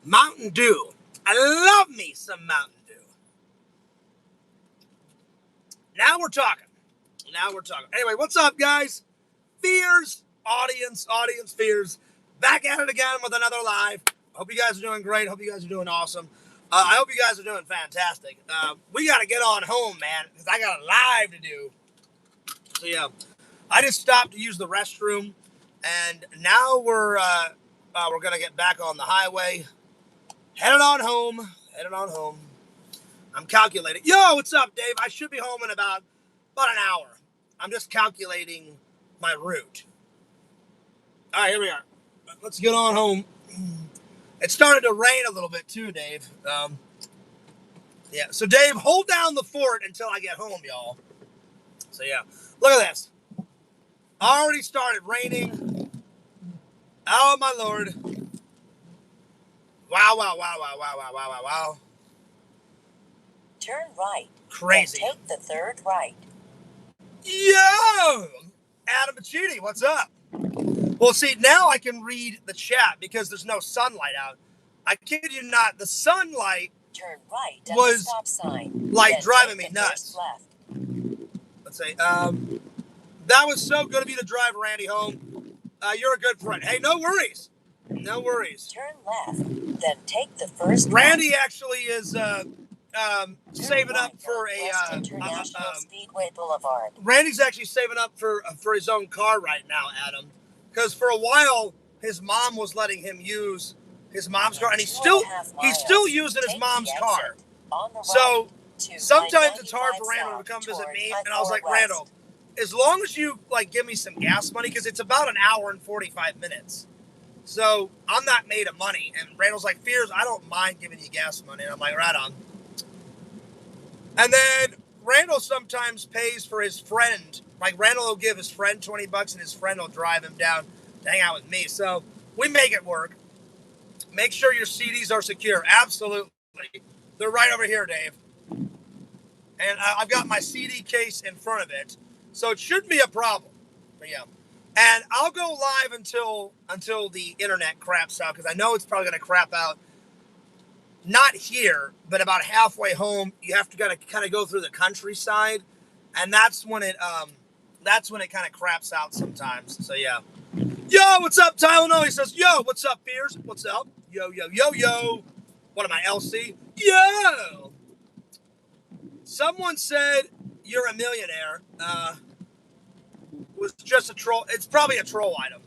Mountain Dew. I love me some Mountain Dew. Now we're talking. Anyway, what's up, guys? Fears, audience fears. Back at it again with another live. Hope you guys are doing great. Hope you guys are doing awesome. I hope you guys are doing fantastic. We got to get on home, man, because I got a live to do. So, yeah, I just stopped to use the restroom, and now we're going to get back on the highway. Headed on home. I'm calculating. Yo, what's up, Dave? I should be home in about an hour. I'm just calculating my route. All right, here we are. Let's get on home. It started to rain a little bit too, Dave. Yeah, so Dave, hold down the fort until I get home, y'all. So yeah, look at this. Already started raining. Oh my Lord. Wow. Turn right. Crazy. And take the third right. Yo! Adam Machidi, what's up? Well, see, now I can read the chat because there's no sunlight out. I kid you not, the sunlight Turn right at was the stop sign. like Then driving take me the nuts. first left. Let's say, that was so good of you to drive Randy home. You're a good friend. Hey, no worries. Turn left, then take the first Randy left. actually is saving up for West International Speedway Boulevard. Randy's actually saving up for his own car right now, Adam, because for a while his mom was letting him use his mom's car, and he's still using his mom's car. So sometimes it's hard for Randall to come visit me, and I was like, Randall, as long as you like give me some gas money, because it's about an hour and 45 minutes. So I'm not made of money. And Randall's like, Fears, I don't mind giving you gas money. And I'm like, right on. And then Randall sometimes pays for his friend. Like Randall will give his friend $20 and his friend will drive him down to hang out with me. So we make it work. Make sure your CDs are secure. Absolutely. They're right over here, Dave. And I've got my CD case in front of it. So it shouldn't be a problem. But yeah. And I'll go live until the internet craps out, because I know it's probably going to crap out. Not here, but about halfway home. You have to kind of go through the countryside, and that's when it kind of craps out sometimes. So yeah. Yo, what's up, Tylenol? He says, yo, what's up, Fears? What's up? Yo. What am I, LC? Yo. Someone said you're a millionaire. Was just a troll. It's probably a troll item.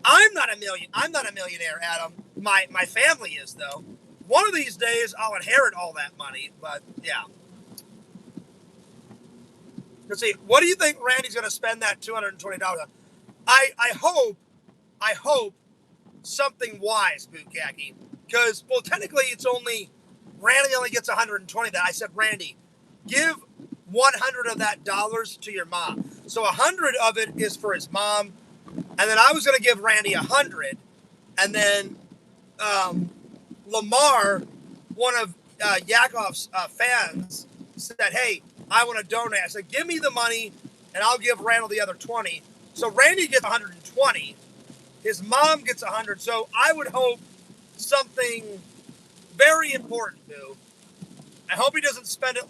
I'm not a millionaire, Adam. My family is, though. One of these days I'll inherit all that money, but yeah. Let's see. What do you think Randy's going to spend that $220 on? I hope something wise, Bukaki. Because, well, technically Randy only gets 120 of that. I said, Randy, give 100 of that dollars to your mom. So 100 of it is for his mom. And then I was going to give Randy 100. And then Lamar, one of Yakov's fans, said, hey, I want to donate. I said, give me the money and I'll give Randall the other 20. So Randy gets 120. His mom gets 100. So I would hope something very important, Boo. I hope he doesn't spend it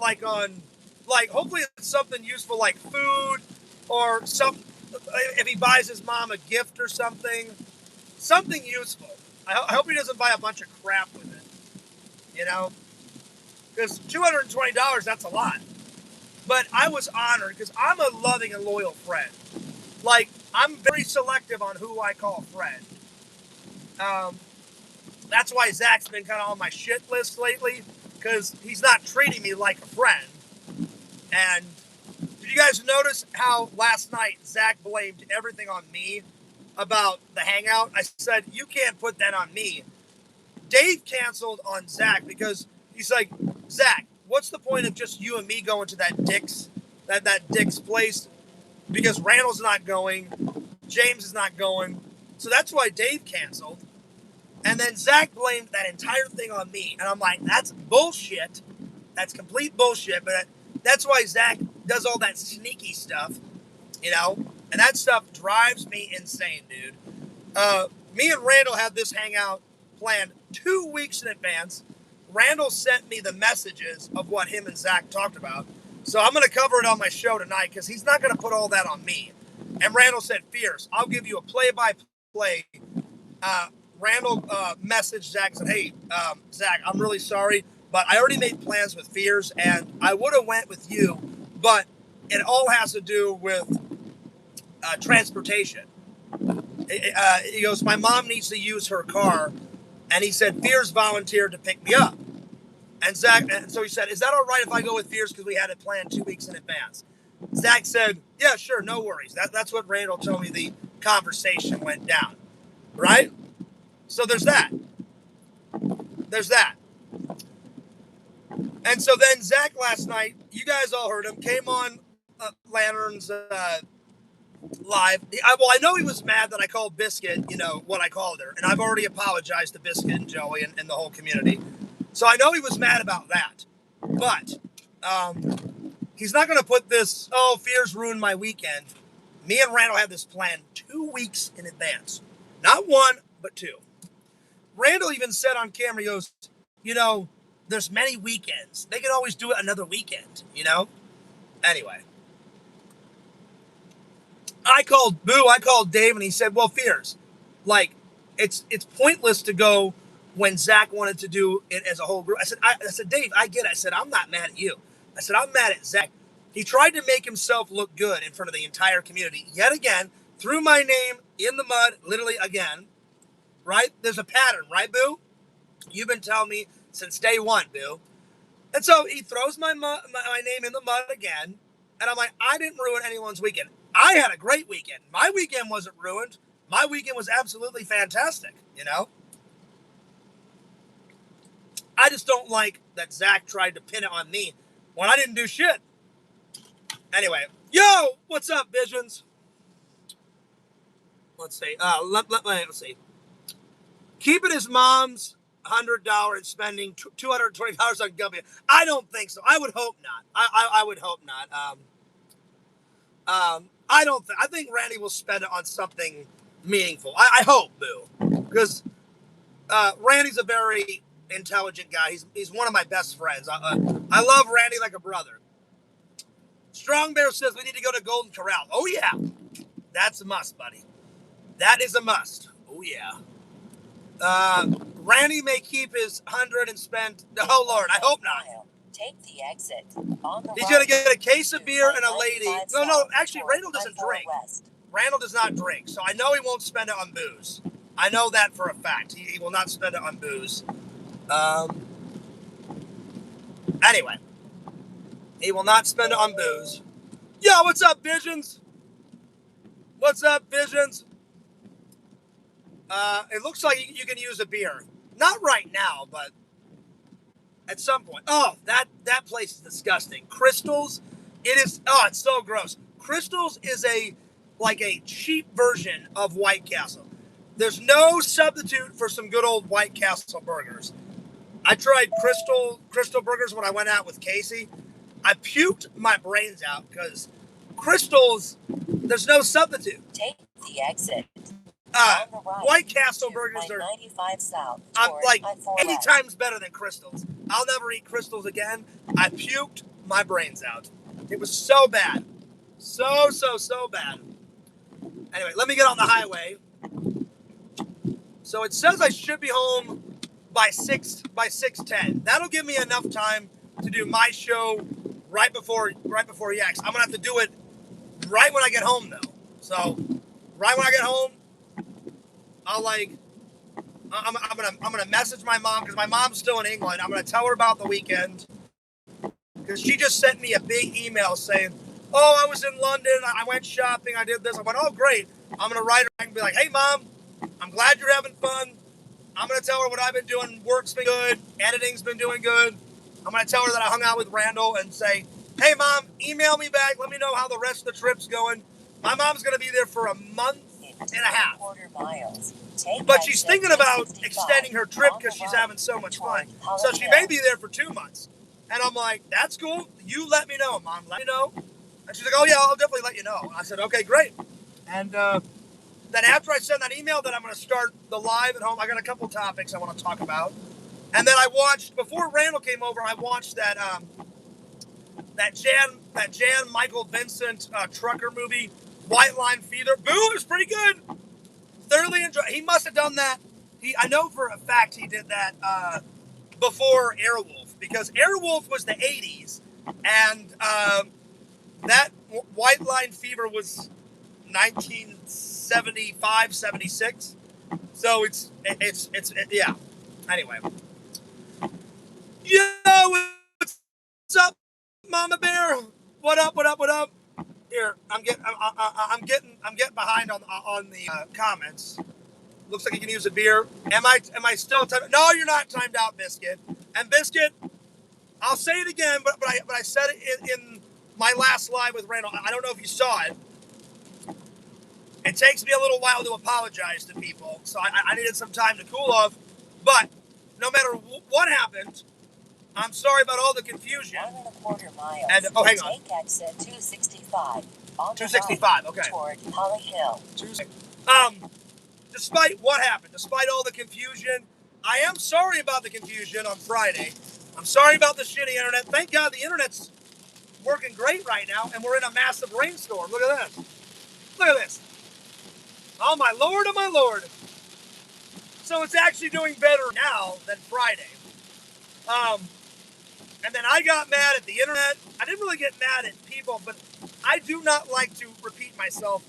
hopefully it's something useful like food or if he buys his mom a gift or something useful. I hope he doesn't buy a bunch of crap with it, because $220, that's a lot. But I was honored because I'm a loving and loyal friend. Like, I'm very selective on who I call friend. That's why Zach's been kind of on my shit list lately, because he's not treating me like a friend. And did you guys notice how last night Zach blamed everything on me about the hangout? I said, you can't put that on me. Dave canceled on Zach because he's like, Zach, what's the point of just you and me going to that Dick's place? Because Randall's not going, James is not going. So that's why Dave canceled. And then Zach blamed that entire thing on me. And I'm like, that's bullshit. That's complete bullshit. But that's why Zach does all that sneaky stuff, And that stuff drives me insane, dude. Me and Randall had this hangout planned 2 weeks in advance. Randall sent me the messages of what him and Zach talked about. So I'm going to cover it on my show tonight because he's not going to put all that on me. And Randall said, Fierce, I'll give you a play-by-play. Randall messaged Zach and said, hey, Zach, I'm really sorry, but I already made plans with Fierce, and I would have went with you, but it all has to do with transportation. He goes, my mom needs to use her car, and he said, Fierce volunteered to pick me up. And Zach, and so he said, is that all right if I go with Fierce because we had it planned 2 weeks in advance? Zach said, yeah, sure, no worries. That's what Randall told me the conversation went down, right? So there's that. There's that. And so then Zach last night, you guys all heard him, came on Lanterns live. I know he was mad that I called Biscuit, what I called her. And I've already apologized to Biscuit and Joey and the whole community. So I know he was mad about that. But he's not going to put this, Fears ruined my weekend. Me and Randall had this planned 2 weeks in advance. Not one, but two. Randall even said on camera, he goes, there's many weekends. They can always do it another weekend, Anyway. I called Dave, and he said, well, Fears, it's pointless to go when Zach wanted to do it as a whole group. I said, Dave, I get it. I said, I'm not mad at you. I said, I'm mad at Zach. He tried to make himself look good in front of the entire community. Yet again, threw my name in the mud, literally again. Right? There's a pattern, right, Boo? You've been telling me since day one, Boo. And so he throws my name in the mud again. And I'm like, I didn't ruin anyone's weekend. I had a great weekend. My weekend wasn't ruined. My weekend was absolutely fantastic, I just don't like that Zach tried to pin it on me when I didn't do shit. Anyway, yo, what's up, Visions? Let's see. Let's see. Keeping his mom's $100 and spending $220 on Gumby. I don't think so. I would hope not. I would hope not. I think Randy will spend it on something meaningful. I hope, Boo, because Randy's a very intelligent guy. He's one of my best friends. I love Randy like a brother. Strong Bear says we need to go to Golden Corral. Oh yeah, that's a must, buddy. That is a must. Oh yeah. Randy may keep his 100 and spend. Oh Lord, I hope not. Take the exit. He's gonna get a case of beer and a lady. No, actually, Randall doesn't drink. Randall does not drink, so I know he won't spend it on booze. I know that for a fact. He will not spend it on booze. Anyway, he will not spend it on booze. Yo, what's up, Visions? What's up, Visions? It looks like you can use a beer. Not right now, but at some point. Oh, that place is disgusting. Crystals, it's so gross. Crystals is a cheap version of White Castle. There's no substitute for some good old White Castle burgers. I tried Crystal burgers when I went out with Casey. I puked my brains out because Crystals, there's no substitute. Take the exit. White Castle burgers are 95 south. I'm like 80 times better than Crystals. I'll never eat Crystals again. I puked my brains out. It was so bad. So bad. Anyway, let me get on the highway. So it says I should be home by 6:10. That'll give me enough time to do my show right before Yaks. I'm gonna have to do it right when I get home though. So right when I get home, I'm gonna message my mom because my mom's still in England. I'm gonna tell her about the weekend because she just sent me a big email saying, "Oh, I was in London. I went shopping. I did this." I went, "Oh, great." I'm gonna write her and be like, "Hey, Mom, I'm glad you're having fun. I'm gonna tell her what I've been doing. Work's been good. Editing's been doing good. I'm gonna tell her that I hung out with Randall and say, hey, Mom, email me back. Let me know how the rest of the trip's going." My mom's gonna be there for a month and a half. But she's thinking about extending her trip because she's having so much fun. So she may be there for 2 months. And I'm like, that's cool. You let me know, Mom. Let me know. And she's like, oh, yeah, I'll definitely let you know. I said, okay, great. And then after I send that email, then I'm going to start the live at home. I got a couple topics I want to talk about. And then I watched, before Randall came over, I watched that Jan Michael Vincent trucker movie, White Line Fever. Boo, it was pretty good. Thoroughly enjoyed. He must have done that. I know for a fact he did that before Airwolf, because Airwolf was the 80s, and that White Line Fever was 1975, 76. So it's yeah. Anyway. Yo, what's up, Mama Bear? What up? What up? What up? Here, I'm getting behind on the comments. Looks like you can use a beer. Am I still timed? No, you're not timed out, Biscuit. And Biscuit, I'll say it again, but I said it in my last live with Randall. I don't know if you saw it. It takes me a little while to apologize to people, so I needed some time to cool off. But no matter what happened, I'm sorry about all the confusion. 1.25 miles. And hang on. Take exit 265. 265. Okay. Toward Holly Hill. Despite what happened, despite all the confusion, I am sorry about the confusion on Friday. I'm sorry about the shitty internet. Thank God the internet's working great right now, and we're in a massive rainstorm. Look at this. Look at this. Oh my Lord, oh my Lord. So it's actually doing better now than Friday. And then I got mad at the internet. I didn't really get mad at people, but I do not like to repeat myself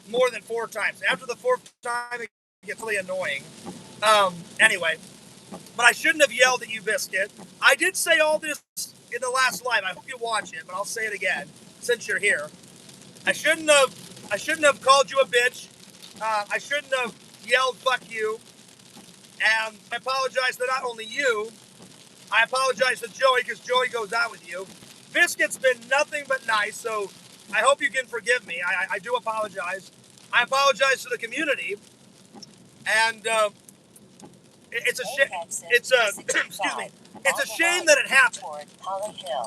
more than 4 times. After the 4th time, it gets really annoying. Anyway, but I shouldn't have yelled at you, Biscuit. I did say all this in the last live. I hope you watch it, but I'll say it again since you're here. I shouldn't have called you a bitch. I shouldn't have yelled "fuck you." And I apologize to not only you. I apologize to Joey, because Joey goes out with you. Biscuit's been nothing but nice, so I hope you can forgive me. I do apologize. I apologize to the community, and it's a shame. Excuse me. It's a shame that it happened.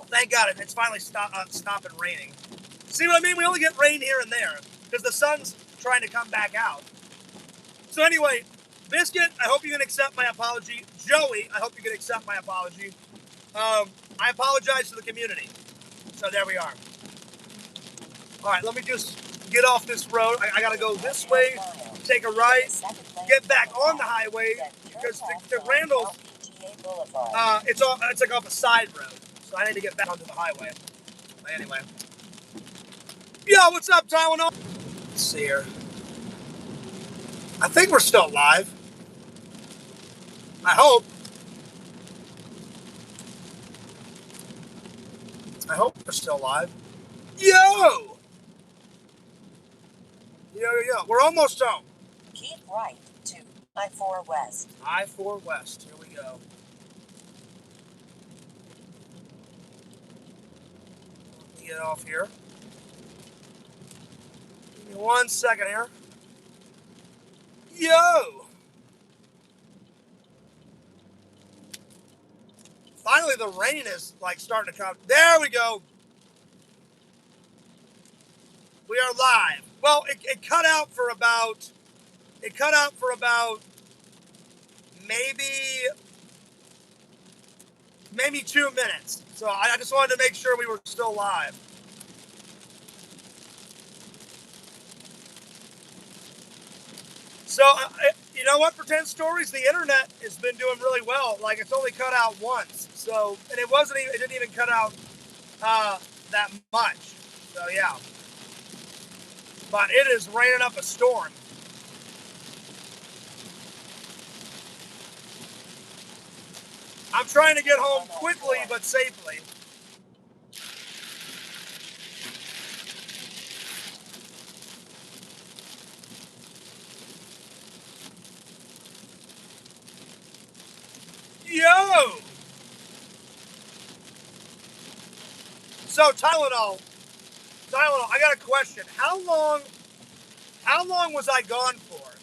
Thank God it's finally stopping raining. See what I mean? We only get rain here and there because the sun's trying to come back out. So anyway, Biscuit, I hope you can accept my apology. Joey, I hope you can accept my apology. I apologize to the community. So there we are. All right, let me just get off this road. I got to go this way, take a right, get back on the highway, because the Randels, it's like off a side road. So I need to get back onto the highway. But anyway. Yo, what's up, Tylenol? Let's see here. I think we're still live. I hope. We're still live. Yo! Yo. We're almost home. Keep right to I-4 West. I-4 West. Here we go. Let me get off here. Give me 1 second here. Yo! Finally, the rain is like starting to come. There we go. We are live. Well, it cut out for about maybe 2 minutes. So I just wanted to make sure we were still live. So, you know what, Pretend Stories? The internet has been doing really well. Like, it's only cut out once. So, and it didn't even cut out that much. So, yeah. But it is raining up a storm. I'm trying to get home quickly but safely. Yo! So Tylenol, I got a question. How long was I gone for?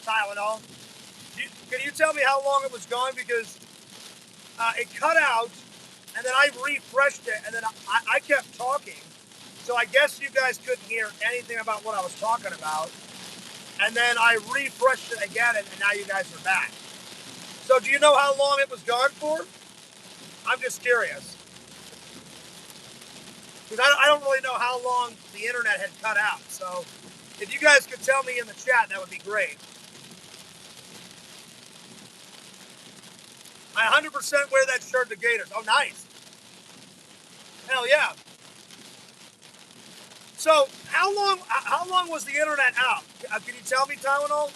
Tylenol? Can you tell me how long it was gone? Because it cut out, and then I refreshed it, and then I kept talking. So I guess you guys couldn't hear anything about what I was talking about. and then I refreshed it again, and now you guys are back. So do you know how long it was gone for? I'm just curious. Because I don't really know how long the internet had cut out. So if you guys could tell me in the chat, that would be great. I 100% wear that shirt to Gators. Oh, nice. Hell yeah. So how long was the internet out? Can you tell me, Tylenol?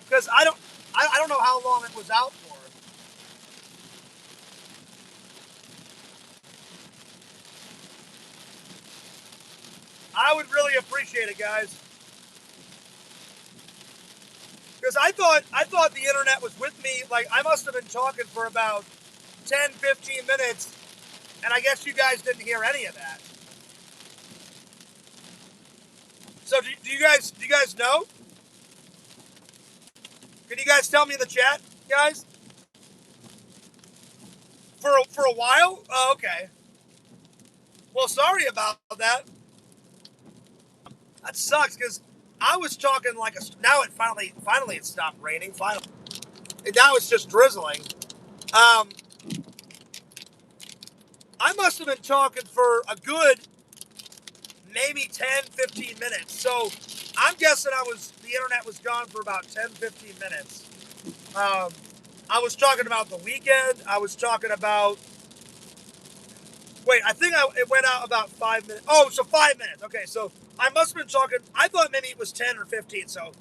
Because I don't know how long it was out for. I would really appreciate it, guys. Because I thought the internet was with me. Like, I must have been talking for about 10, 15 minutes, and I guess you guys didn't hear any of that. So do you guys know? Can you guys tell me in the chat, guys? For a while? Oh, okay. Well, sorry about that. That sucks because I was talking like a. Now it finally it stopped raining. Finally, now it's just drizzling. I must have been talking for a good maybe 10, 15 minutes. So I'm guessing the internet was gone for about 10, 15 minutes. I was talking about the weekend. I was talking about. Wait, I think it went out about 5 minutes. Oh, so 5 minutes. Okay, so I must have been talking. I thought maybe it was 10 or 15. So,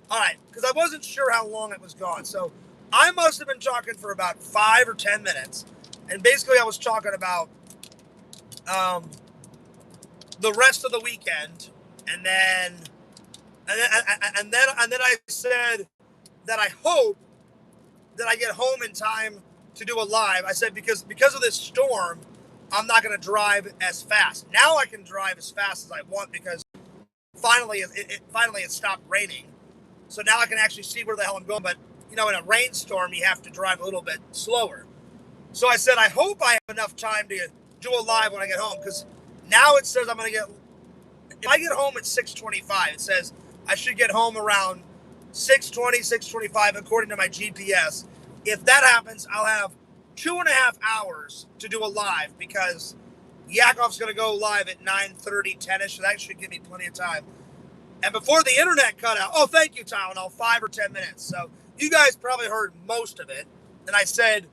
all right, because I wasn't sure how long it was gone. So I must have been talking for about 5 or 10 minutes. And basically I was talking about the rest of the weekend. And then I said that I hope that I get home in time to do a live. I said because of this storm, I'm not going to drive as fast. Now I can drive as fast as I want because finally it stopped raining. So now I can actually see where the hell I'm going. But, in a rainstorm, you have to drive a little bit slower. So I said, I hope I have enough time to do a live when I get home. Because now it says I'm going to get, if I get home at 6:25, it says I should get home around 6:20, 6:25, according to my GPS. If that happens, I'll have 2.5 hours to do a live because Yakov's going to go live at 9:30, 10ish, so that should give me plenty of time. And before the internet cut out, oh, thank you, Tylenol, 5 or 10 minutes. So you guys probably heard most of it. And I said,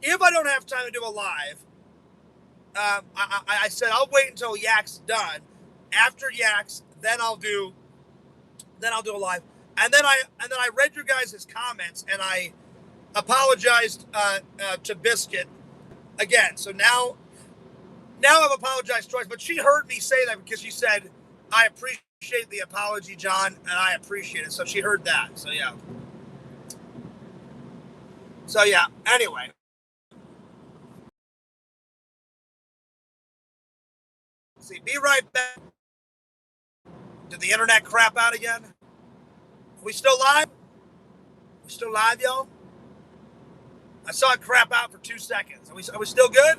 if I don't have time to do a live, I said I'll wait until Yak's done. After Yak's, then I'll do a live. And then I read your guys' comments and I apologized to Biscuit again. So now I've apologized twice, but she heard me say that because she said, I appreciate the apology, John, and I appreciate it. So she heard that. So yeah. Anyway. See, be right back. Did the internet crap out again? Are we still live? We still live, y'all? I saw it crap out for 2 seconds. Are we still good?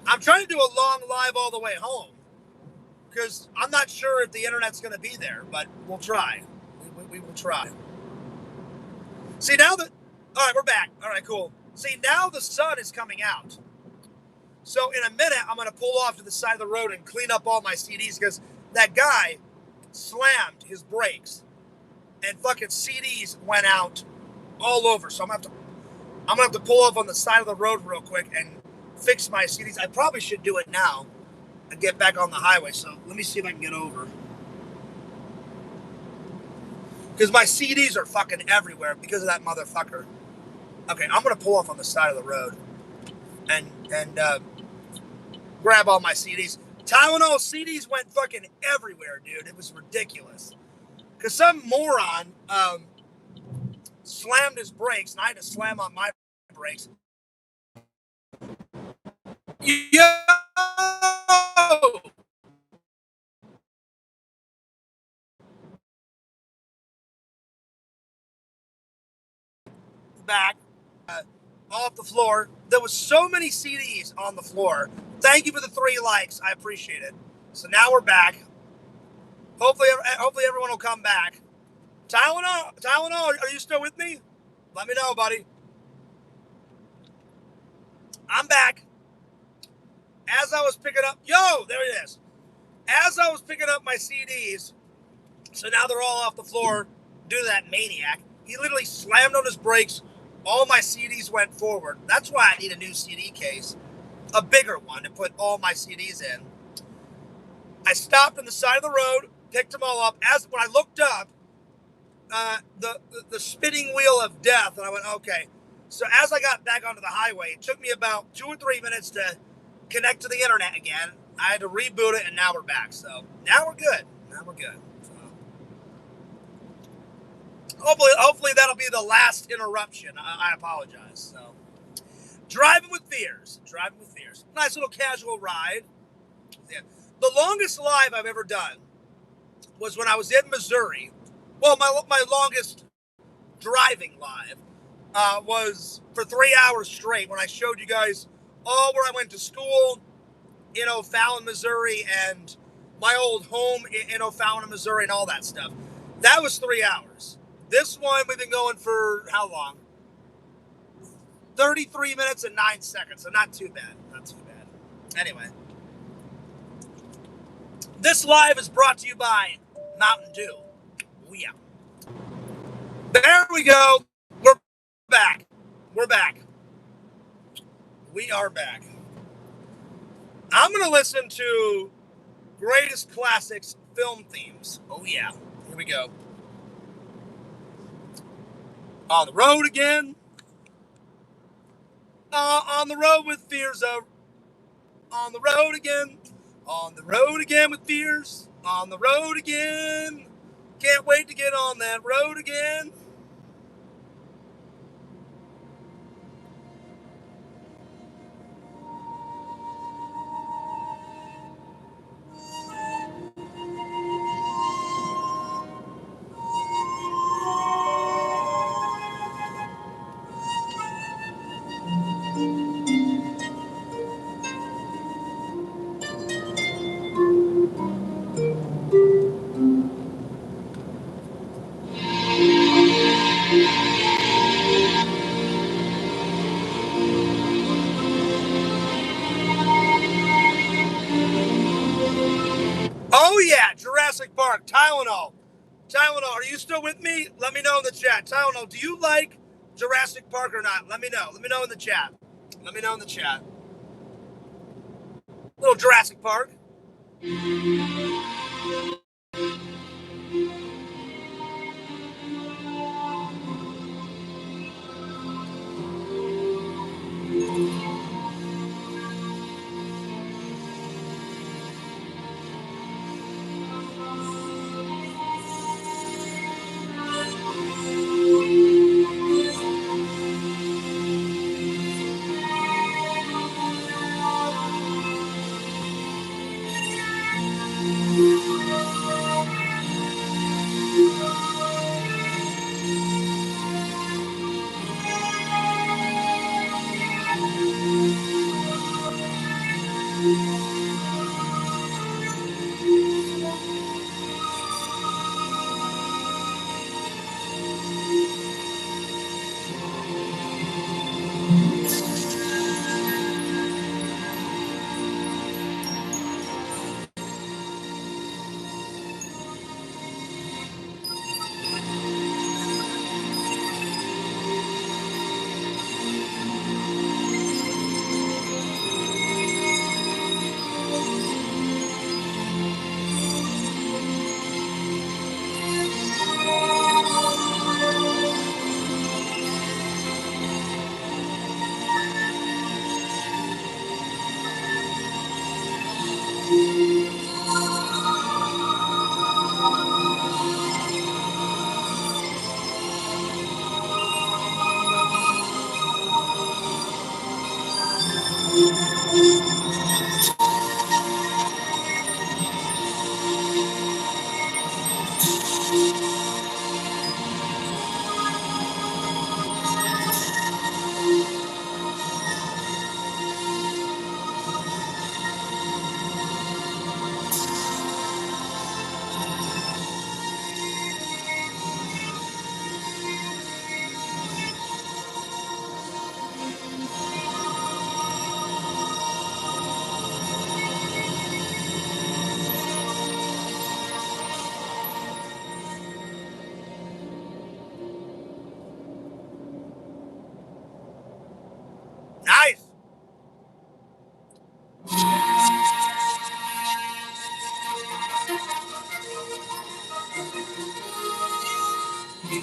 I'm trying to do a long live all the way home because I'm not sure if the internet's going to be there, but we'll try. We will try. See, all right, we're back. All right, cool. See, now the sun is coming out. So in a minute, I'm going to pull off to the side of the road and clean up all my CDs because that guy slammed his brakes and fucking CDs went out all over. So I'm gonna have to pull off on the side of the road real quick and fix my CDs. I probably should do it now and get back on the highway. So let me see if I can get over. Because my CDs are fucking everywhere because of that motherfucker. Okay, I'm going to pull off on the side of the road and grab all my CDs. Tylenol CDs went fucking everywhere, dude. It was ridiculous. Because some moron slammed his brakes, and I had to slam on my brakes. Yo! Back off the floor. There was so many CDs on the floor. Thank you for the 3 likes. I appreciate it. So now we're back. Hopefully everyone will come back. Tylenol, are you still with me? Let me know, buddy. I'm back. As I was picking up, there it is. As I was picking up my CDs, so now they're all off the floor due to that maniac. He literally slammed on his brakes. All my CDs went forward. That's why I need a new CD case, a bigger one to put all my CDs in. I stopped on the side of the road, picked them all up. When I looked up, the spinning wheel of death, and I went, okay. So as I got back onto the highway, it took me about 2 or 3 minutes to connect to the internet again. I had to reboot it, and now we're back. So now we're good. So, hopefully that'll be the last interruption. I apologize. So driving with fears. Nice little casual ride. Yeah. The longest live I've ever done was when I was in Missouri. Well, my longest driving live was for 3 hours straight when I showed you guys all where I went to school in O'Fallon, Missouri, and my old home in O'Fallon, Missouri, and all that stuff. That was 3 hours. This one we've been going for how long? 33 minutes and 9 seconds, so not too bad. Anyway, this live is brought to you by Mountain Dew. Oh, yeah. There we go. We're back. We are back. I'm going to listen to Greatest Classics film themes. Oh, yeah. Here we go. On the road again. On the road with fears of. On the road again. On the road again with fears. On the road again. Can't wait to get on that road again. Oh, yeah, Jurassic Park, Tylenol, are you still with me? Let me know in the chat. Tylenol, do you like Jurassic Park or not? Let me know in the chat. Little Jurassic Park. Gotta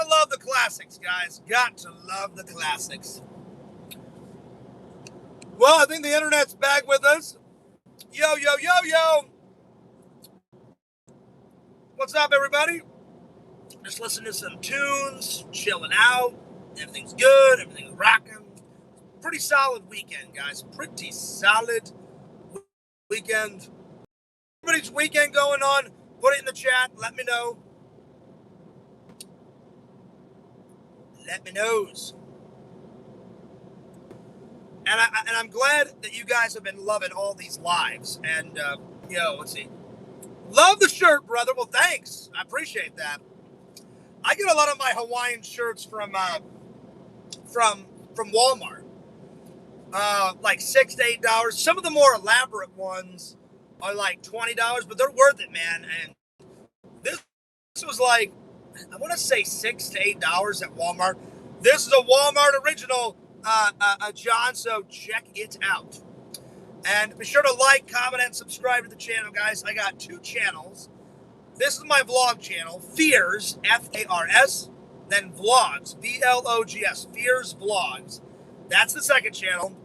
love the classics, guys. Got to love the classics. Well, I think the internet's back with us. Yo, yo, yo, yo. What's up, everybody? Just listening to some tunes, chilling out. Everything's good. Everything's rocking. Pretty solid weekend, guys. Pretty solid weekend. Everybody's weekend going on. Put it in the chat. Let me know. Let me knows. And I'm glad that you guys have been loving all these lives. And let's see. Love the shirt, brother. Well, thanks. I appreciate that. I get a lot of my Hawaiian shirts from Walmart. Like $6 to $8. Some of the more elaborate ones are like $20, but they're worth it, man. And this was like, I want to say $6 to $8 at Walmart. This is a Walmart original, John, so check it out. And be sure to like, comment, and subscribe to the channel, guys. I got 2 channels. This is my vlog channel, Fears, F-A-R-S, then Vlogs, V-L-O-G-S, Fears Vlogs. That's the second channel.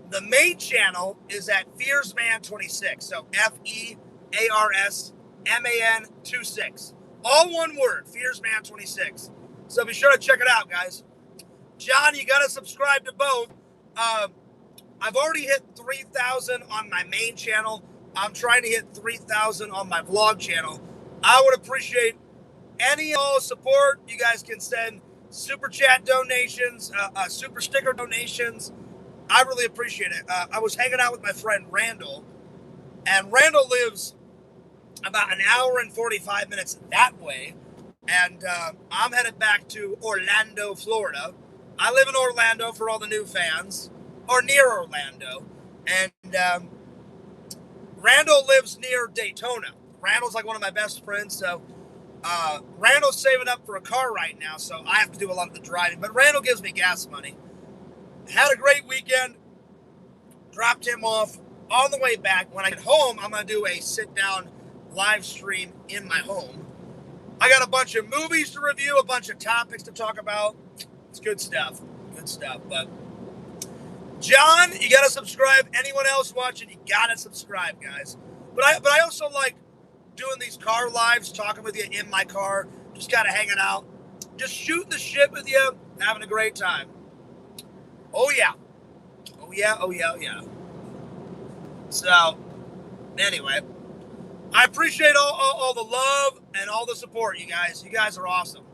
The main channel is at FearsMan26, so F-E-A-R-S-M-A-N 26. All one word, FearsMan26. So be sure to check it out, guys. John, you got to subscribe to both. I've already hit 3,000 on my main channel. I'm trying to hit 3,000 on my vlog channel. I would appreciate any and all support. You guys can send super chat donations, super sticker donations. I really appreciate it. I was hanging out with my friend Randall, and Randall lives about an hour and 45 minutes that way. And I'm headed back to Orlando, Florida. I live in Orlando for all the new fans, or near Orlando. And Randall lives near Daytona. Randall's like one of my best friends, so Randall's saving up for a car right now, so I have to do a lot of the driving. But Randall gives me gas money. Had a great weekend. Dropped him off. On the way back, when I get home, I'm going to do a sit-down live stream in my home. I got a bunch of movies to review, a bunch of topics to talk about. It's good stuff. Good stuff. But John, you got to subscribe. Anyone else watching, you got to subscribe, guys. But I also like doing these car lives, talking with you in my car, just kind of hanging out, just shooting the shit with you, having a great time. Oh, yeah. Oh, yeah, oh, yeah, oh, yeah. So, anyway, I appreciate all the love and all the support, you guys. You guys are awesome.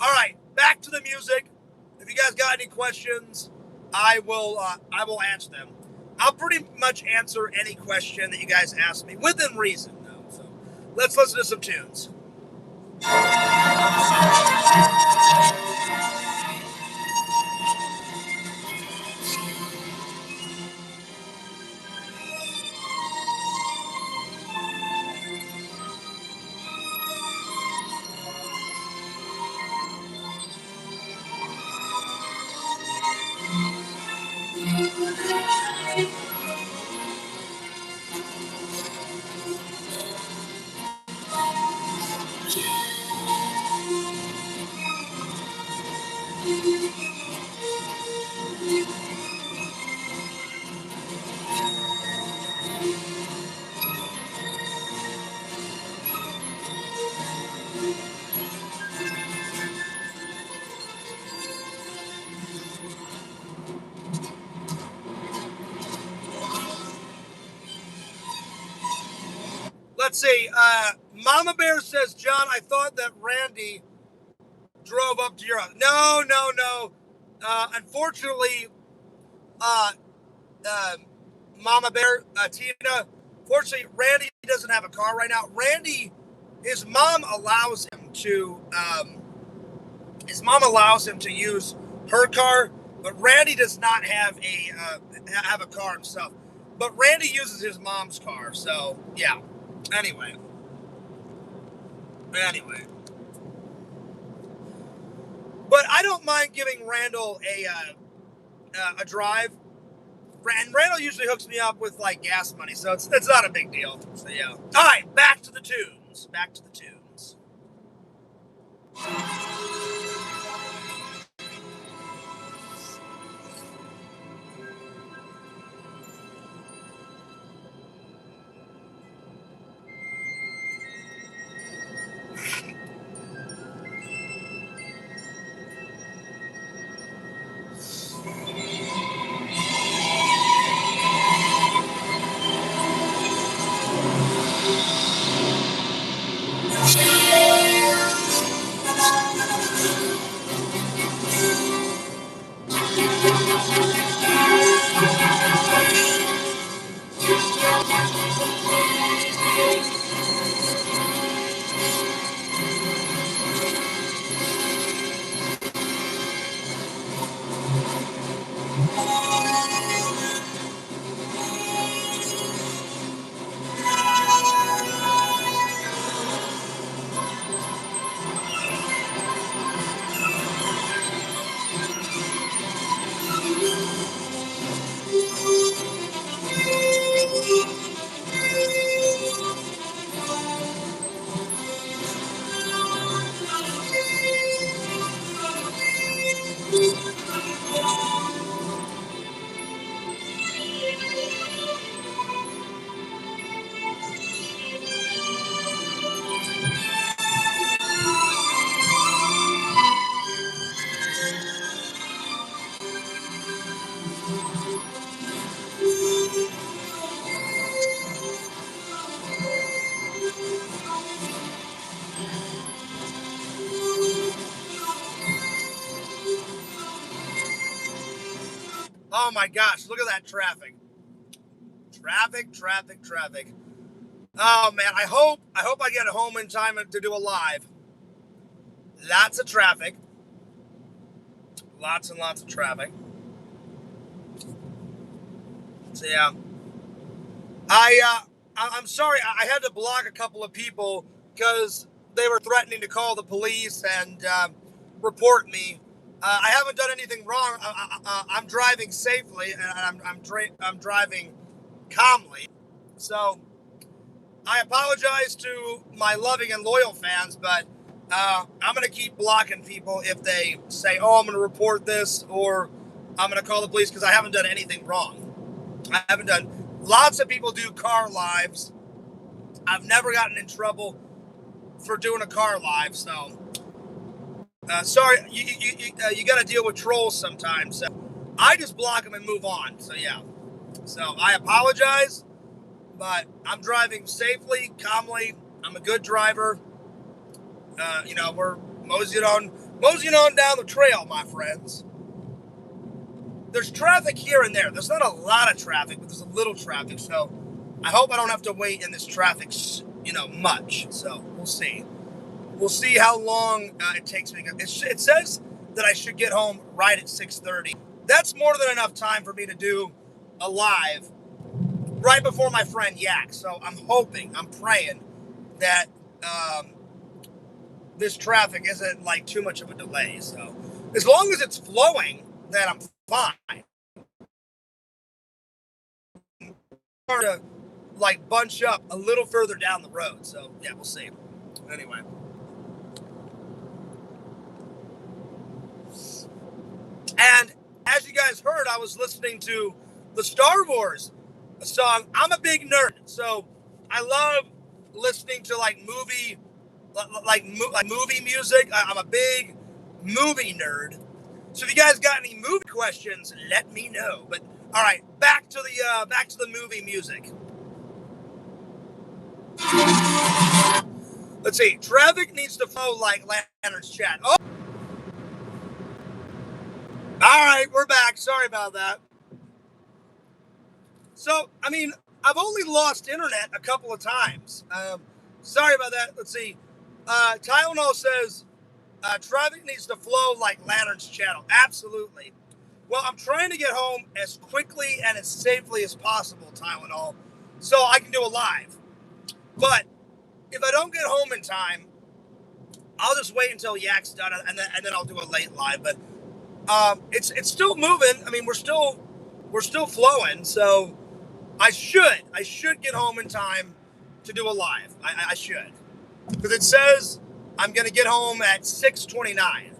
All right, back to the music. If you guys got any questions, I will answer them. I'll pretty much answer any question that you guys ask me, within reason, though. So, let's listen to some tunes. Let's see. Mama Bear says, John, I thought that Randy drove up to your house. No. Unfortunately, Mama Bear, Tina, fortunately, Randy doesn't have a car right now. Randy, his mom allows him to use her car, but Randy does not have a car himself. But Randy uses his mom's car, so yeah. Anyway. But I don't mind giving Randall a drive. And Randall usually hooks me up with like gas money, so it's not a big deal. So yeah. All right, back to the tunes. Back to the tunes. Oh my gosh, look at that traffic. Traffic. Oh man, I hope I get home in time to do a live. Lots of traffic. Lots and lots of traffic. So yeah. I'm sorry, I had to block a couple of people because they were threatening to call the police and report me. I haven't done anything wrong. I'm driving safely and I'm driving calmly. So I apologize to my loving and loyal fans, but I'm going to keep blocking people if they say, oh, I'm going to report this or I'm going to call the police because I haven't done anything wrong. I haven't done. Lots of people do car lives. I've never gotten in trouble for doing a car live, so sorry, you got to deal with trolls sometimes. So I just block them and move on. So yeah, so I apologize, but I'm driving safely, calmly. I'm a good driver. We're moseying on down the trail, my friends. There's traffic here and there. There's not a lot of traffic, but there's a little traffic. So I hope I don't have to wait in this traffic, much. So we'll see. We'll see how long it takes me. It says that I should get home right at 6:30. That's more than enough time for me to do a live right before my friend Yak. So I'm praying that this traffic isn't like too much of a delay. So as long as it's flowing, then I'm fine. To like bunch up a little further down the road. So yeah, we'll see. Anyway. And as you guys heard, I was listening to the Star Wars song. I'm a big nerd, so I love listening to like movie music. I'm a big movie nerd. So if you guys got any movie questions, let me know. But all right, back to the movie music. Let's see. Traffic needs to flow like Lantern's chat. Oh, all right, we're back. Sorry about that. So, I mean, I've only lost internet a couple of times. Sorry about that. Let's see. Tylenol says traffic needs to flow like Lantern's channel. Absolutely. Well, I'm trying to get home as quickly and as safely as possible, Tylenol, so I can do a live. But if I don't get home in time, I'll just wait until Yak's done, and then I'll do a late live. But it's still moving. I mean, we're still flowing. So I should get home in time to do a live. I should, because it says I'm gonna get home at 6:29.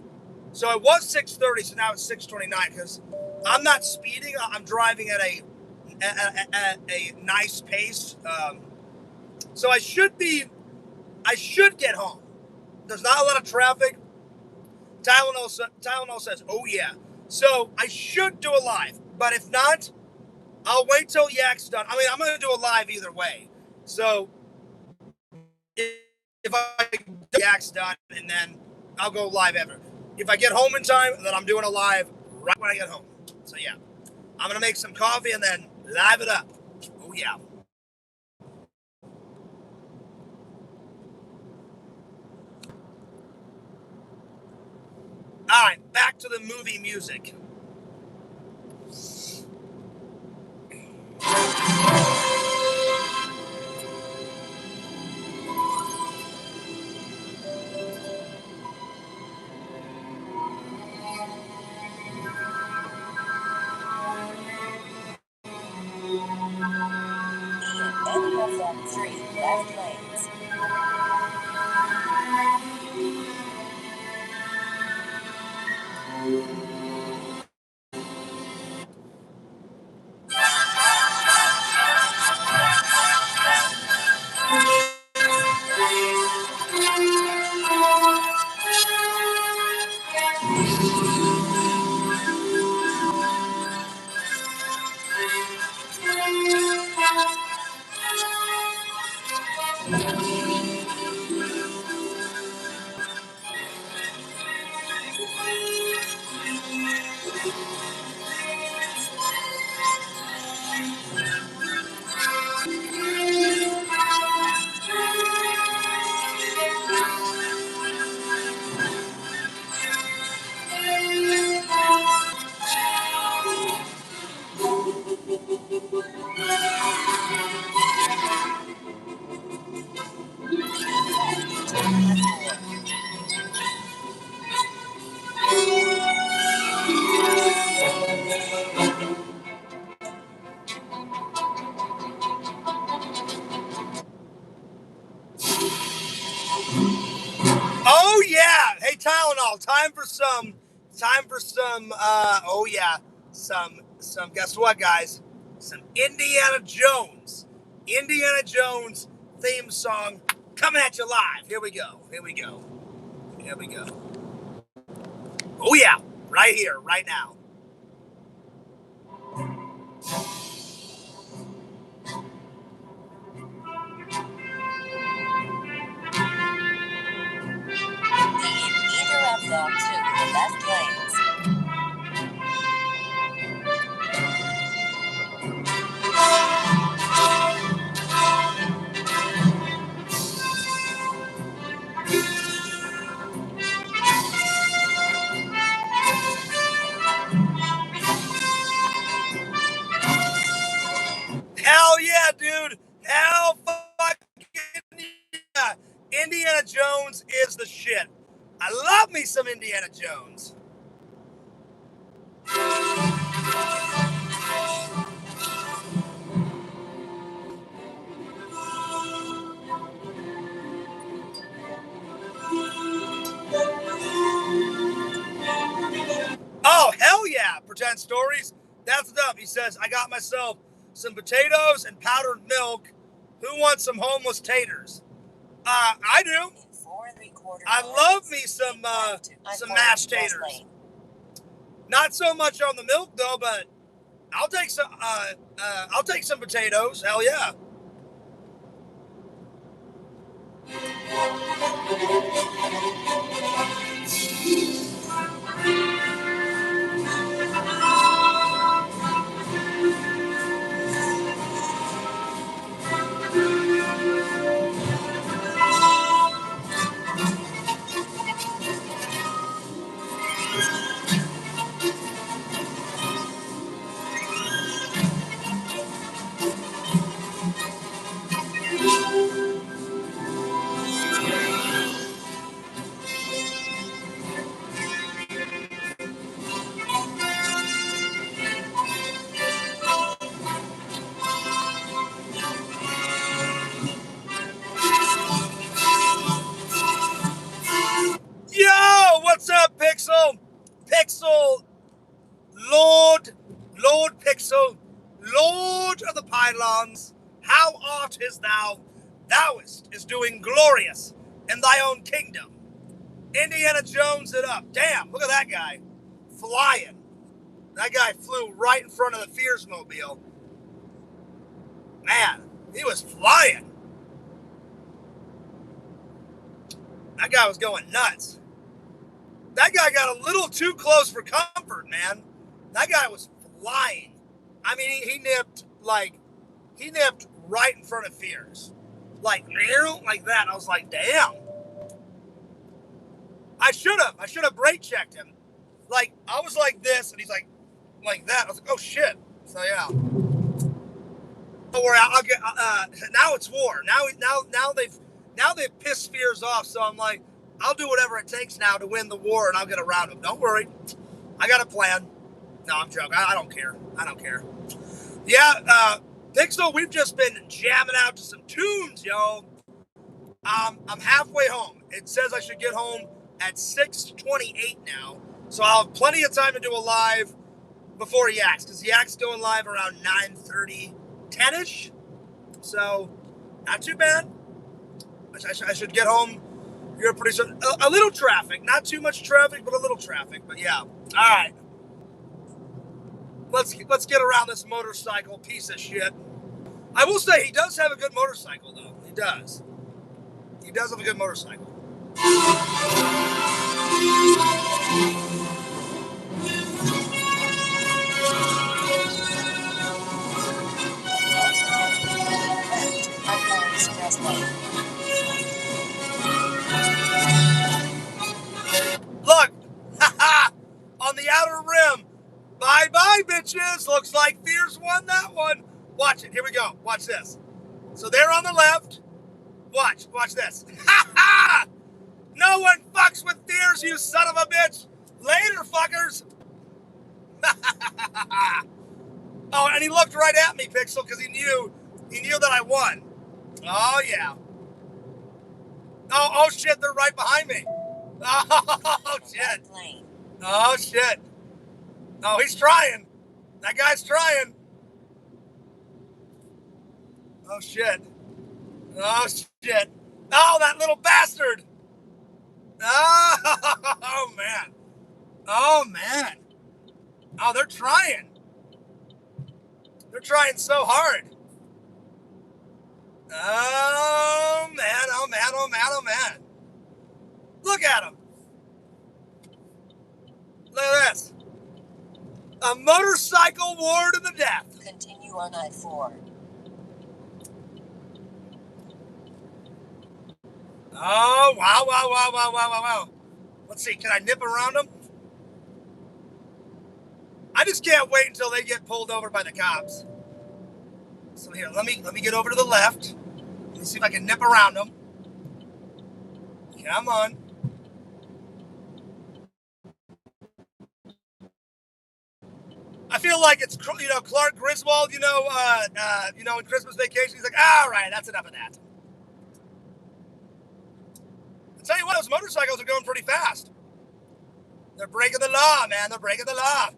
So it was 6:30, so now it's 6:29 because I'm not speeding. I'm driving at a nice pace. So I should get home. There's not a lot of traffic. Tylenol says, oh yeah. So I should do a live, but if not, I'll wait till Yak's done. I mean, I'm going to do a live either way. So if I get Yak's done, and then I'll go live ever. If I get home in time, then I'm doing a live right when I get home. So yeah, I'm going to make some coffee and then live it up. Oh yeah. All right, back to the movie music. Any of them 3 left lanes. Oh yeah! Hey Tylenol, time for some. Oh yeah, some. Guess what, guys? Some Indiana Jones theme song coming at you live. Here we go. Oh yeah, right here, right now. Either of the 2 left lanes. Hell yeah, dude! Hell fucking yeah! Indiana Jones is the shit. I love me some Indiana Jones. Oh, hell yeah! Pretend stories. That's up. He says, I got myself some potatoes and powdered milk. Who wants some homeless taters? I do. I love me some mashed taters. Not so much on the milk though, but I'll take some potatoes. Hell yeah. Pixel, Pixel, Lord Pixel, Lord of the pylons, how art is thou? Thouest is doing glorious in thy own kingdom. Indiana Jones it up. Damn, look at that guy. Flying. That guy flew right in front of the Fears mobile. Man, he was flying. That guy was going nuts. That guy got a little too close for comfort, man. That guy was flying. I mean, he nipped right in front of Fears. Like that. I was like, damn. I should have brake checked him. Like, I was like this, and he's like that. I was like, oh shit. So yeah. Don't worry, I'll get. Now it's war. Now they've pissed Fears off. So I'm like, I'll do whatever it takes now to win the war, and I'll get around him. Don't worry, I got a plan. No, I'm joking. I don't care. I don't care. Yeah, Pixel, we've just been jamming out to some tunes, yo. I'm halfway home. It says I should get home at 6:28 now, so I'll have plenty of time to do a live before Yak's, because Yak's going live around 9:30, 10ish. So not too bad. I should get home here pretty soon. A little traffic, not too much traffic, but a little traffic. But yeah, all right. Let's get around this motorcycle piece of shit. I will say he does have a good motorcycle, though. He does. He does have a good motorcycle. Look, on the outer rim. Bye-bye, bitches. Looks like Fears won that one. Watch it. Here we go. Watch this. So they're on the left. Watch this. No one fucks with Fears, you son of a bitch. Later, fuckers. Oh, and he looked right at me, Pixel, because he knew that I won. Oh, yeah. Oh, shit, they're right behind me. Oh, shit. Oh, shit. Oh, he's trying. That guy's trying. Oh, shit. Oh, shit. Oh, that little bastard. Oh, man. Oh, man. Oh, they're trying. They're trying so hard. Oh, man. Oh, man. Oh, man. Oh, man. Look at him. Look at this. A motorcycle war to the death. Continue on I-4. Oh, wow. Let's see. Can I nip around them? I just can't wait until they get pulled over by the cops. So here, let me get over to the left. Let me see if I can nip around them. Come on. I feel like it's, Clark Griswold, in Christmas Vacation. He's like, all right, that's enough of that. I'll tell you what, those motorcycles are going pretty fast. They're breaking the law, man. They're breaking the law.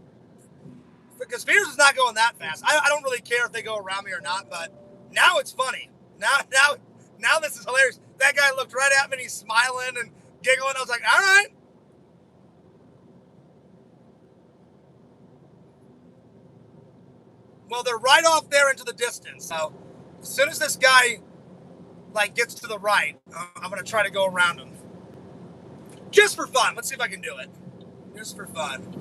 Because Fears is not going that fast. I don't really care if they go around me or not, but now it's funny. Now this is hilarious. That guy looked right at me and he's smiling and giggling. I was like, all right. Well, they're right off there into the distance. So as soon as this guy gets to the right, I'm going to try to go around him. Just for fun. Let's see if I can do it. Just for fun.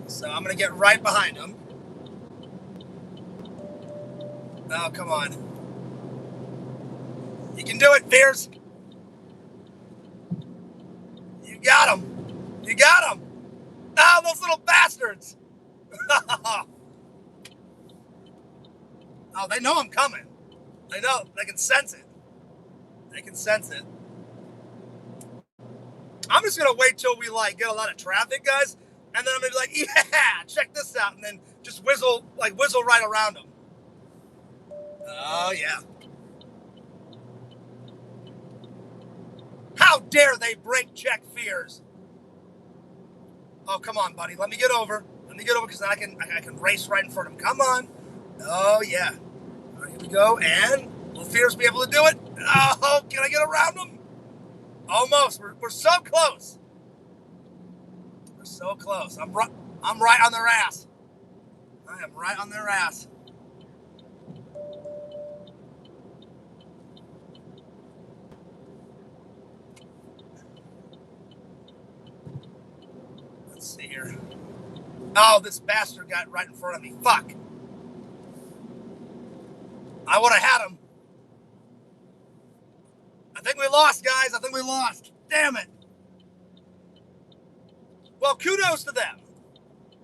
So I'm going to get right behind him. Oh, come on. You can do it, Fears. You got him. You got him. Oh, those little bastards. Oh, they know I'm coming. They know. They can sense it. They can sense it. I'm just going to wait till we, get a lot of traffic, guys. And then I'm going to be like, yeah, check this out. And then just whizzle right around them. Oh, yeah. How dare they brake check Fears? Oh, come on, buddy. Let me get over. Let me get over because I can race right in front of him. Come on. Oh, yeah. All right, here we go. And will Fierce be able to do it? Oh, can I get around him? Almost. We're so close. We're so close. I'm right on their ass. I am right on their ass. Let's see here. Oh, this bastard got right in front of me. Fuck. I would have had him. I think we lost, guys. I think we lost. Damn it. Well, kudos to them.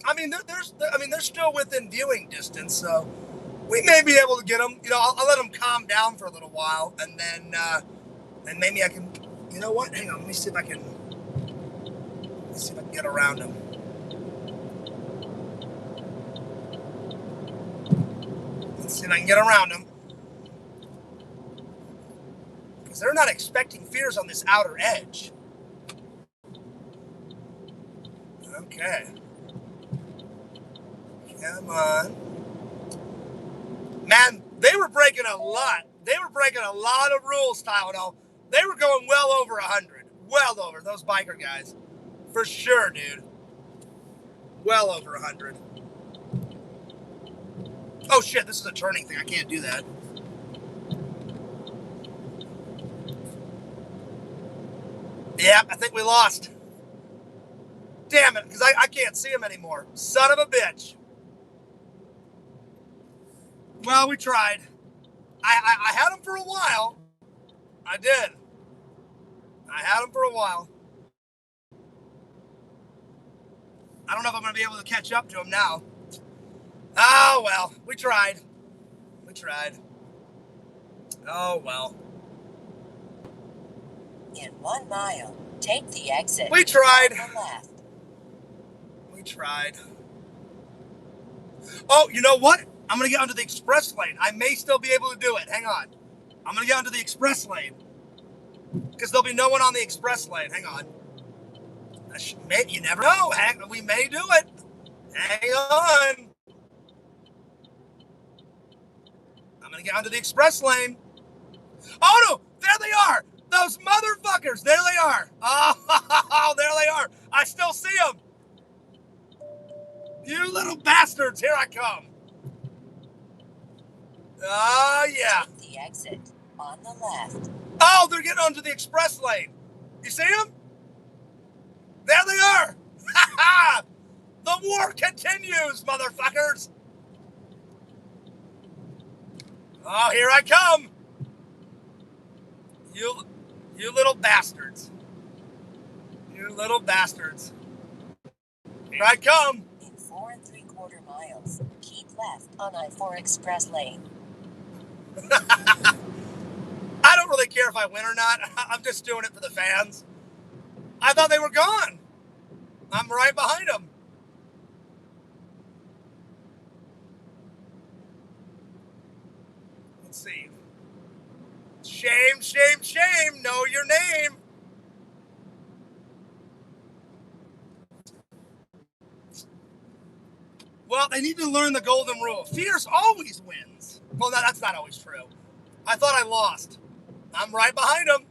I mean, they're still within viewing distance, so we may be able to get them. You know, I'll let them calm down for a little while, and then maybe I can. You know what? Hang on. Let me see if I can get around them. Let's see if I can get around them. Because they're not expecting fears on this outer edge. Okay. Come on. Man, they were breaking a lot. They were breaking a lot of rules, Tylenol. They were going well over 100. Well over, those biker guys. For sure, dude. Well over 100. Oh, shit, this is a turning thing. I can't do that. Yeah, I think we lost. Damn it, because I can't see him anymore. Son of a bitch. Well, we tried. I had him for a while. I did. I had him for a while. I don't know if I'm going to be able to catch up to him now. Oh, well, we tried. We tried. Oh, well. In 1 mile, take the exit. We tried. On the left. We tried. Oh, you know what? I'm going to get onto the express lane. I may still be able to do it. Hang on. I'm going to get onto the express lane. Because there'll be no one on the express lane. Hang on. You never know. We may do it. Hang on. I'm going to get onto the express lane. Oh, no. There they are. Those motherfuckers. There they are. Oh, there they are. I still see them. You little bastards. Here I come. Oh, yeah. Take the exit on the left. Oh, they're getting onto the express lane. You see them? There they are. Ha ha! The war continues, motherfuckers. Oh, here I come. You little bastards. You little bastards. Here I come. In 4 3/4 miles, keep left on I-4 express lane. I don't really care if I win or not. I'm just doing it for the fans. I thought they were gone. I'm right behind them. Let's see. Shame, shame, shame. Know your name. Well, they need to learn the golden rule. Fierce always wins. Well, no, that's not always true. I thought I lost. I'm right behind him.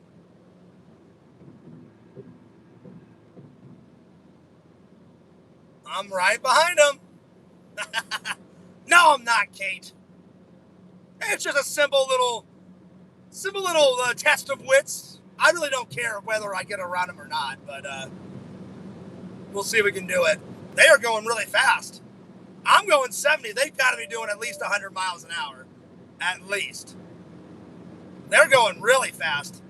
I'm right behind him. No, I'm not, Kate. It's just a simple little test of wits. I really don't care whether I get around him or not, but we'll see if we can do it. They are going really fast. I'm going 70. They've got to be doing at least 100 miles an hour. At least. They're going really fast.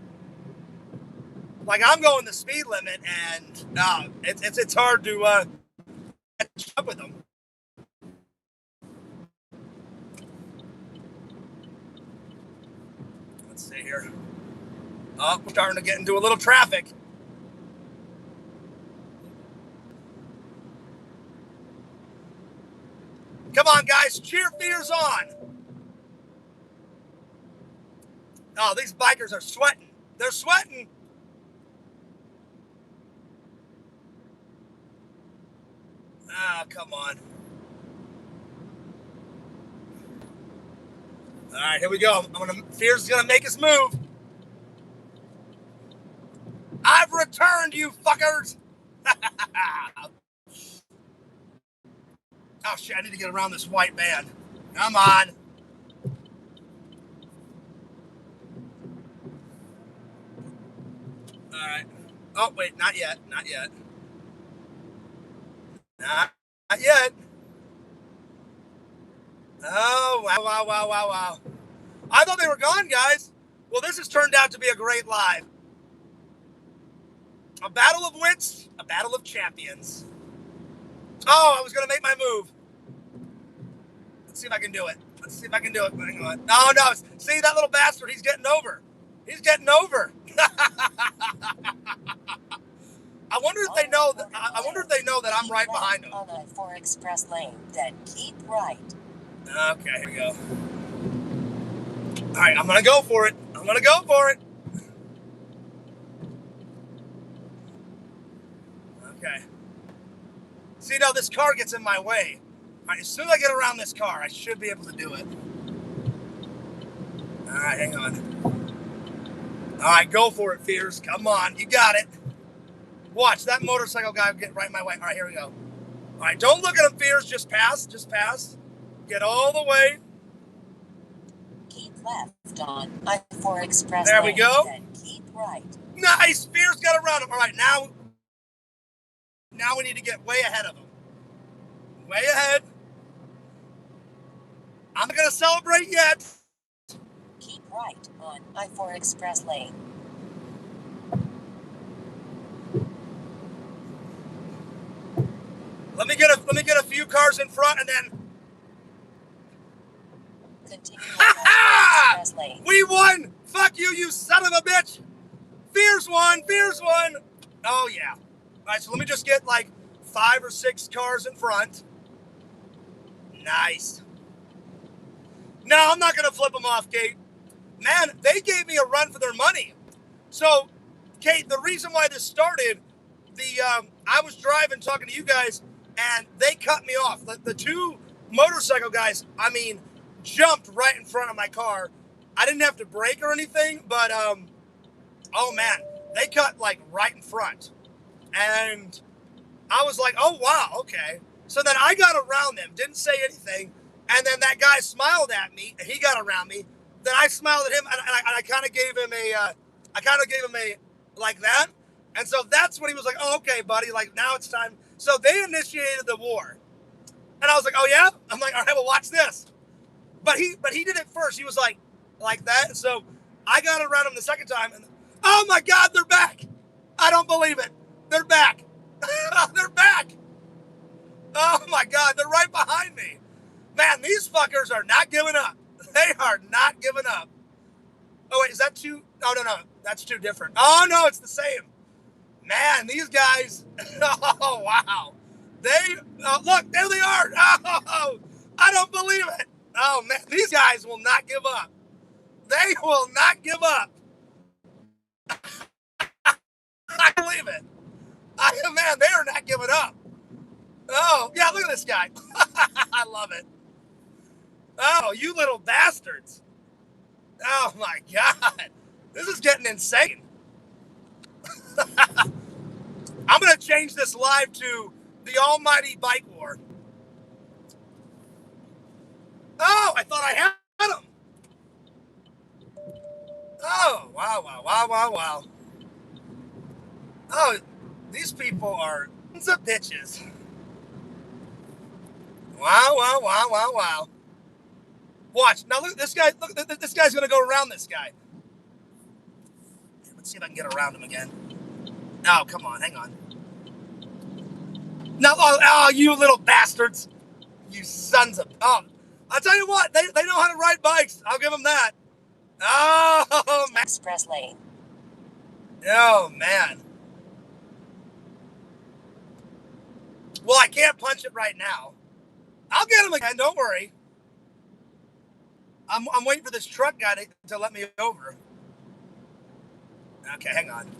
Like, I'm going the speed limit, and it's hard to catch up with them. Let's see here. Oh, we're starting to get into a little traffic. Come on, guys. Cheer fears on. Oh, these bikers are sweating. They're sweating. Ah, come on. All right, here we go. Fears is gonna make his move. I've returned, you fuckers. Oh shit! I need to get around this white van. Come on. All right. Oh wait, not yet. Not yet. Not yet. Oh wow, wow, wow, wow, wow. I thought they were gone, guys. Well, this has turned out to be a great live. A battle of wits, a battle of champions. Oh, I was going to make my move. Let's see if I can do it. Let's see if I can do it. Hang on. No, no. See that little bastard? He's getting over. He's getting over. I wonder if they know that. I wonder if they know that I'm right behind them. On I-4 express lane, then keep right. Okay, here we go. All right, I'm gonna go for it. I'm gonna go for it. Okay. See, now this car gets in my way. All right, as soon as I get around this car, I should be able to do it. All right, hang on. All right, go for it, Fears. Come on, you got it. Watch, that motorcycle guy will get right in my way. All right, here we go. All right, don't look at him, Fears. Just pass. Just pass. Get all the way. Keep left on I-4 express there lane, we go. then keep right. Nice. Fears got around him. All right, now we need to get way ahead of him. Way ahead. I'm not going to celebrate yet. Keep right on I-4 express lane. Let me get a few cars in front and then. Continue on I-4 express lane. We won! Fuck you, you son of a bitch! Fears won! Fears won! Oh yeah. All right, so let me just get like 5 or 6 cars in front. Nice. No, I'm not gonna flip them off, Kate. Man, they gave me a run for their money. So, Kate, the reason why this started, I was driving, talking to you guys, and they cut me off. The 2 motorcycle guys, I mean, jumped right in front of my car. I didn't have to brake or anything, but oh man, they cut like right in front. And I was like, oh wow, okay. So then I got around them, didn't say anything, and then that guy smiled at me, and he got around me. Then I smiled at him, and I kind of gave him a like that. And so that's when he was like, oh, okay, buddy, like now it's time. So they initiated the war. And I was like, oh yeah? I'm like, all right, well, watch this. But he did it first. He was like that. And so I got around him the second time, and oh my God, they're back. I don't believe it. They're back. They're back. Oh my God, they're right behind me. Man, these fuckers are not giving up. They are not giving up. Oh wait, is that 2? Oh no, that's 2 different. Oh no, it's the same. Man, these guys. Oh wow. Look, there they are. Oh, I don't believe it. Oh man, these guys will not give up. They will not give up. I believe it. Man, they are not giving up. Oh, yeah, look at this guy. I love it. Oh, you little bastards. Oh my God. This is getting insane. I'm going to change this live to the almighty bike war. Oh, I thought I had him. Oh, wow. Oh, these people are tons of bitches. Wow. Watch. Now look at this guy. Look, this guy's going to go around this guy. Let's see if I can get around him again. Oh, come on. Hang on. No, oh, you little bastards. You sons of... Oh, I'll tell you what. They know how to ride bikes. I'll give them that. Oh, man. Express lane. Oh, man. Well, I can't punch it right now. I'll get him again. Don't worry. I'm waiting for this truck guy to let me over. Okay, hang on.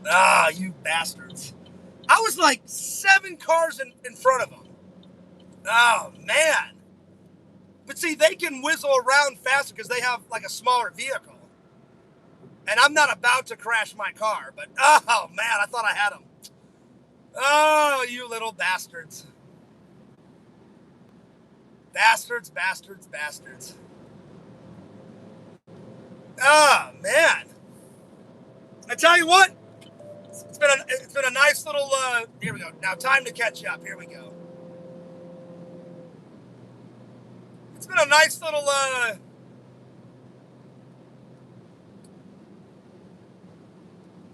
Ah, you bastards. I was like 7 cars in front of them. Oh, man. But see, they can whizzle around faster because they have like a smaller vehicle. And I'm not about to crash my car, but oh, man, I thought I had them. Oh, you little bastards. Bastards, bastards, bastards. Oh, man. I tell you what, it's been a nice little, here we go. Now time to catch up. Here we go. It's been a nice little,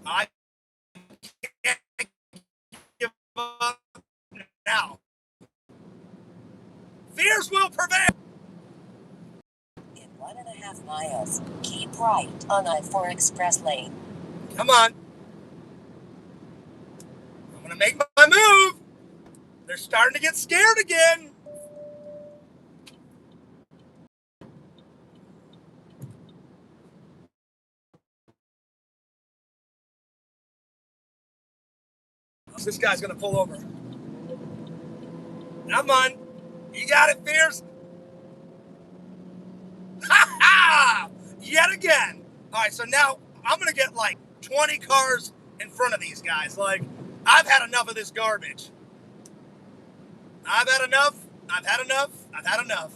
I can't give up now. Fears will prevail. In 1.5 miles, keep right on I-4 Express Lane. Come on. I'm going to make my move. They're starting to get scared again. This guy's going to pull over. Come on. You got it, Fears. Ha ha! Yet again. All right, so now I'm going to get like 20 cars in front of these guys. Like, I've had enough of this garbage. I've had enough. I've had enough. I've had enough.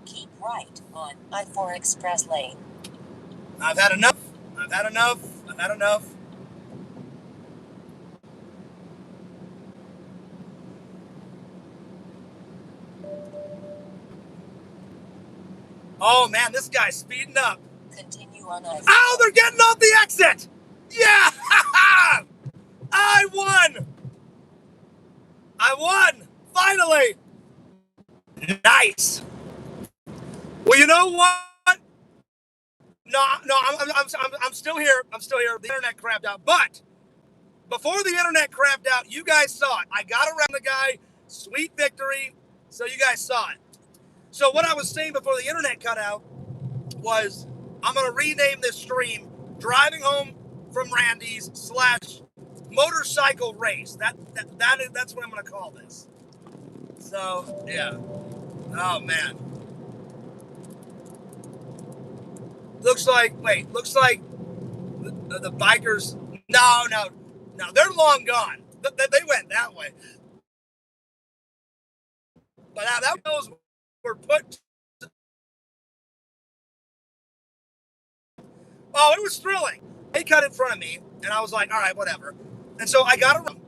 Keep right on I-4 Express Lane. I've had enough. I've had enough. I've had enough. Oh, man, this guy's speeding up. Continue on I-4. Oh, they're getting off the exit. Yeah. I won. I won. Finally. Nice. Well, you know what? No, I'm still here. I'm still here. The internet crapped out. But before the internet crapped out, you guys saw it. I got around the guy. Sweet victory. So you guys saw it. So what I was saying before the internet cut out was I'm going to rename this stream Driving Home from Randy's / Motorcycle Race. That's what I'm going to call this. So, yeah. Oh, man. Looks like the bikers, no, they're long gone. They went that way. But that those were put. Oh, it was thrilling. They cut in front of me, and I was like, all right, whatever. And so I got around,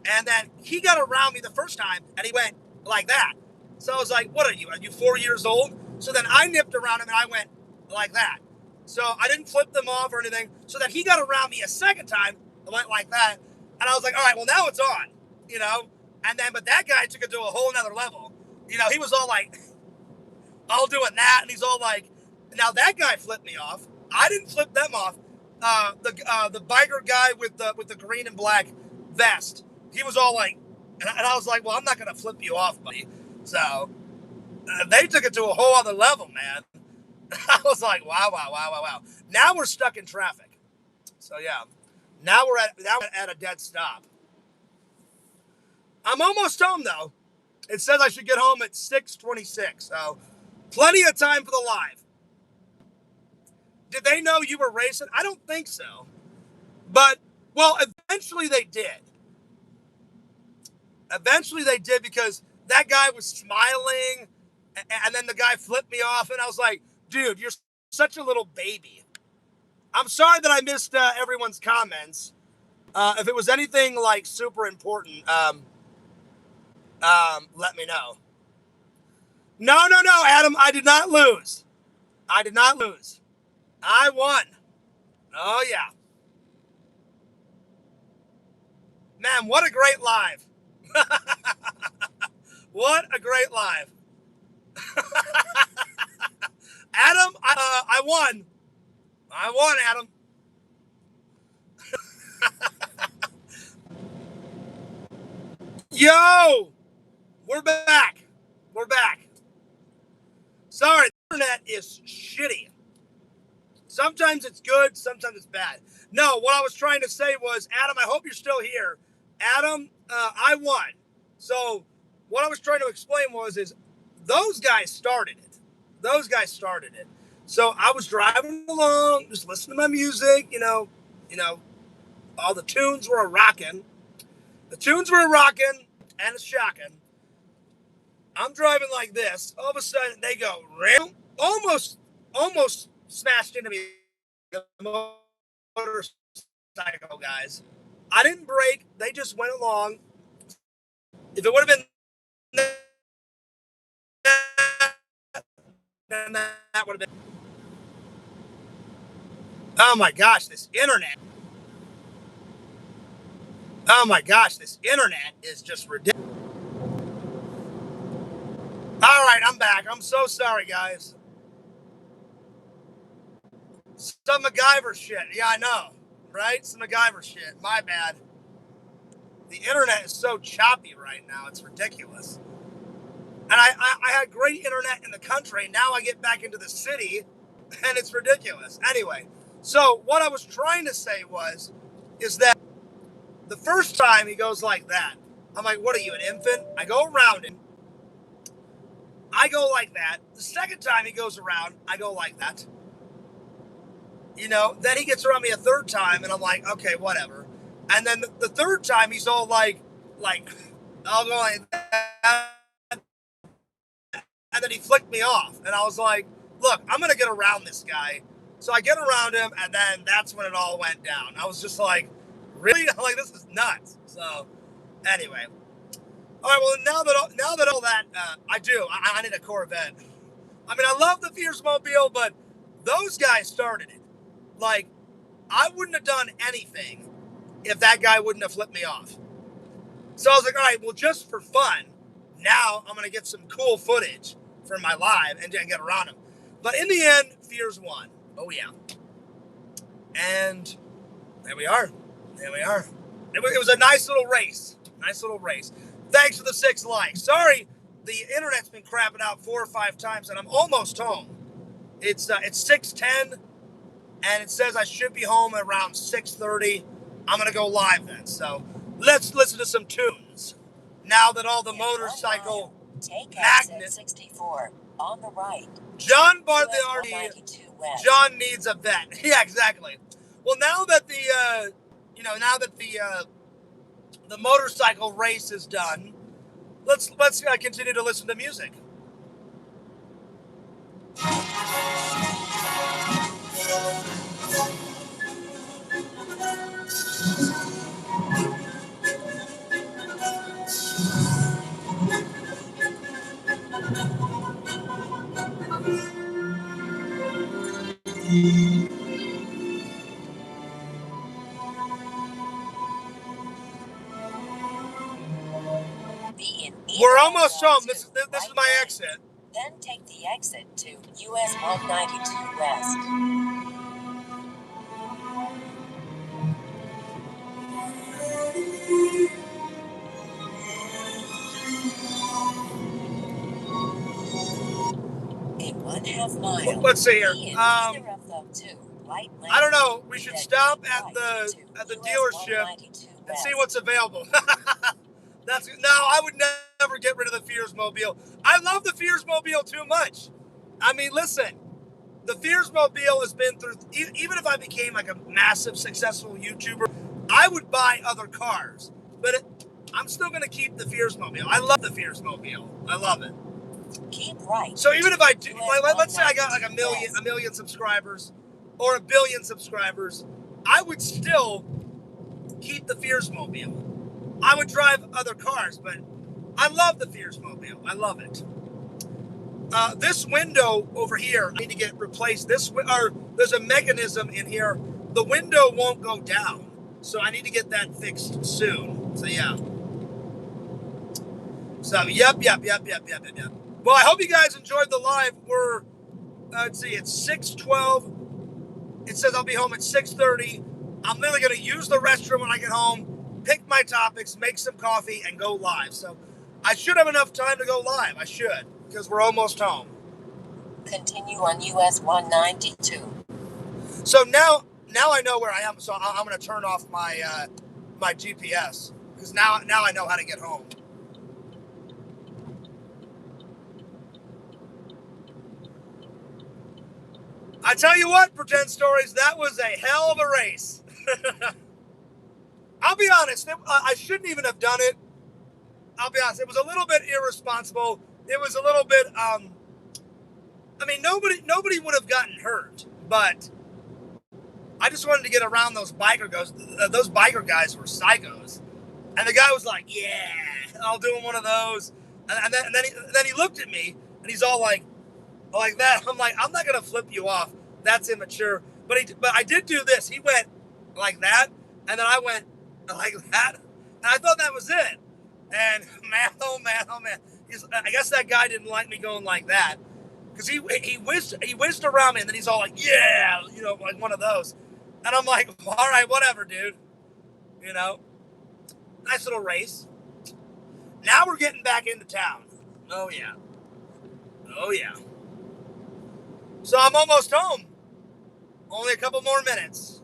and then he got around me the first time, and he went like that. So I was like, what are you? Are you 4 years old? So then I nipped around him, and I went like that. So I didn't flip them off or anything. So then he got around me a second time, I went like that, and I was like, all right, well, now it's on, you know? And then, but that guy took it to a whole nother level. You know, he was all like, all doing that, and he's all like, now that guy flipped me off. I didn't flip them off. The biker guy with the green and black vest, he was all like, and I was like, well, I'm not going to flip you off, buddy. So they took it to a whole other level, man. I was like, wow. Now we're stuck in traffic. So yeah, now we're at a dead stop. I'm almost home though. It says I should get home at 6:26. So plenty of time for the live. Did they know you were racing? I don't think so. But, well, eventually they did. Eventually they did because that guy was smiling and then the guy flipped me off and I was like, dude, you're such a little baby. I'm sorry that I missed everyone's comments. If it was anything like super important, let me know. No, Adam, I did not lose. I did not lose. I won. Oh, yeah. Man, what a great live. What a great live. Adam, I won. I won, Adam. Yo, we're back. We're back. Sorry, the internet is shitty. Sometimes it's good, sometimes it's bad. No, what I was trying to say was, Adam, I hope you're still here. Adam, I won. So what I was trying to explain is those guys started it. Those guys started it. So I was driving along, just listening to my music, all the tunes were rocking. The tunes were rocking, and it's shocking. I'm driving like this. All of a sudden, they go, almost smashed into me. The motorcycle guys. I didn't brake. They just went along. If it would have been then that would have been. Oh my gosh, this internet. Oh my gosh, this internet is just ridiculous. All right, I'm back. I'm so sorry, guys. Some MacGyver shit. Yeah, I know. Right? Some MacGyver shit. My bad. The internet is so choppy right now. It's ridiculous. And I had great internet in the country. Now I get back into the city, and it's ridiculous. Anyway, so what I was trying to say is that the first time he goes like that, I'm like, what are you, an infant? I go around him. I go like that. The second time he goes around, I go like that. Then he gets around me a third time, and I'm like, okay, whatever. And then the third time, he's all like, I'll go like that. And then he flicked me off. And I was like, look, I'm going to get around this guy. So I get around him, and then that's when it all went down. I was just like, really? I'm like, this is nuts. So anyway. All right, well, now that all that, I need a Corvette. I mean, I love the Fierce Mobile, but those guys started it. Like, I wouldn't have done anything if that guy wouldn't have flipped me off. So I was like, all right, well, just for fun, now I'm going to get some cool footage for my live and get around him. But in the end, Fears won. Oh, yeah. And there we are. It was a nice little race. Thanks for the 6 likes. Sorry, the internet's been crapping out 4 or 5 times, and I'm almost home. It's 6:10, and it says I should be home around 6:30. I'm going to go live then. So let's listen to some tunes. Now that all the motorcycle magnets. 64 on the right. John Barthiardi. John needs a vet. Yeah, exactly. Well, now that the motorcycle race is done, let's continue to listen to music. We're almost home. This is my exit. Then take the exit to US 192 West. In 1/2 mile. Let's see here. I don't know. We should stop at the dealership and see what's available. I would never get rid of the Fears Mobile. I love the Fears Mobile too much. I mean, listen, the Fears Mobile has been through. Even if I became like a massive successful YouTuber, I would buy other cars, but I'm still going to keep the Fears Mobile. I love the Fears Mobile. I love it. Keep right. So even if I do, let's say I got like a million subscribers or 1 billion subscribers, I would still keep the Fears Mobile. I would drive other cars, but I love the Fears Mobile. I love it. This window over here, I need to get replaced. There's a mechanism in here. The window won't go down, so I need to get that fixed soon. So yeah. So yep. Well, I hope you guys enjoyed the live. We're let's see, it's 6:12. It says I'll be home at 6:30. I'm literally going to use the restroom when I get home, pick my topics, make some coffee, and go live. So I should have enough time to go live. I should, because we're almost home. Continue on US 192. So now I know where I am. So I'm going to turn off my my GPS because now I know how to get home. I tell you what, Pretend Stories, that was a hell of a race. I'll be honest, I shouldn't even have done it. I'll be honest, it was a little bit irresponsible. It was a little bit, I mean, nobody would have gotten hurt, but I just wanted to get around those biker guys. Those biker guys were psychos. And the guy was like, yeah, I'll do one of those. And then he looked at me, and he's all like that. I'm like, I'm not going to flip you off. That's immature. But I did do this. He went like that, and then I went like that. And I thought that was it. And man, oh man, oh man. I guess that guy didn't like me going like that. Because he whizzed around me, and then he's all like, yeah, like one of those. And I'm like, all right, whatever, dude. Nice little race. Now we're getting back into town. Oh, yeah. Oh, yeah. So I'm almost home. Only a couple more minutes.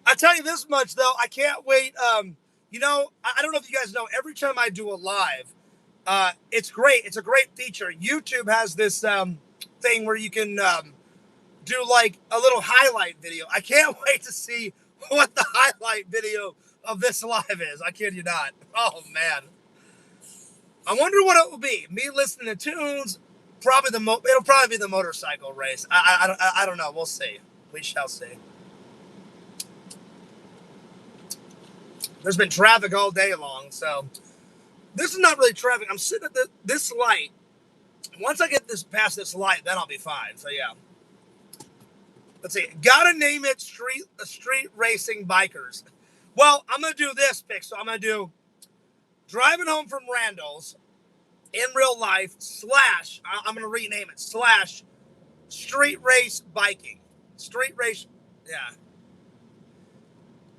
I tell you this much, though, I can't wait. I don't know if you guys know, every time I do a live, it's great. It's a great feature. YouTube has this thing where you can do like a little highlight video. I can't wait to see what the highlight video of this live is. I kid you not. Oh, man. I wonder what it will be. Me listening to tunes, it'll probably be the motorcycle race. I don't know. We'll see. We shall see. There's been traffic all day long, so this is not really traffic. I'm sitting at this light. Once I get past this light, then I'll be fine. So yeah. Let's see. Gotta name it street racing bikers. Well, I'm gonna do this, Pixel. I'm gonna do driving home from Randels in real life / I'm gonna rename it / street race biking. Street race. Yeah.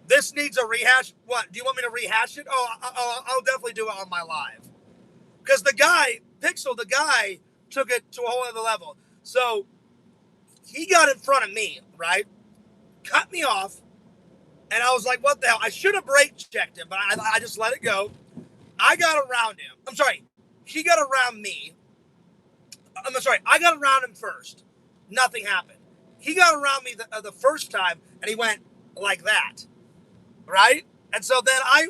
This needs a rehash. What? Do you want me to rehash it? Oh, I'll definitely do it on my live. Because the guy took it to a whole other level. So he got in front of me, right? Cut me off. And I was like, what the hell? I should have brake checked him, but I just let it go. I got around him. I'm sorry. He got around me. I'm sorry. I got around him first. Nothing happened. He got around me the first time, and he went like that. Right? And so then I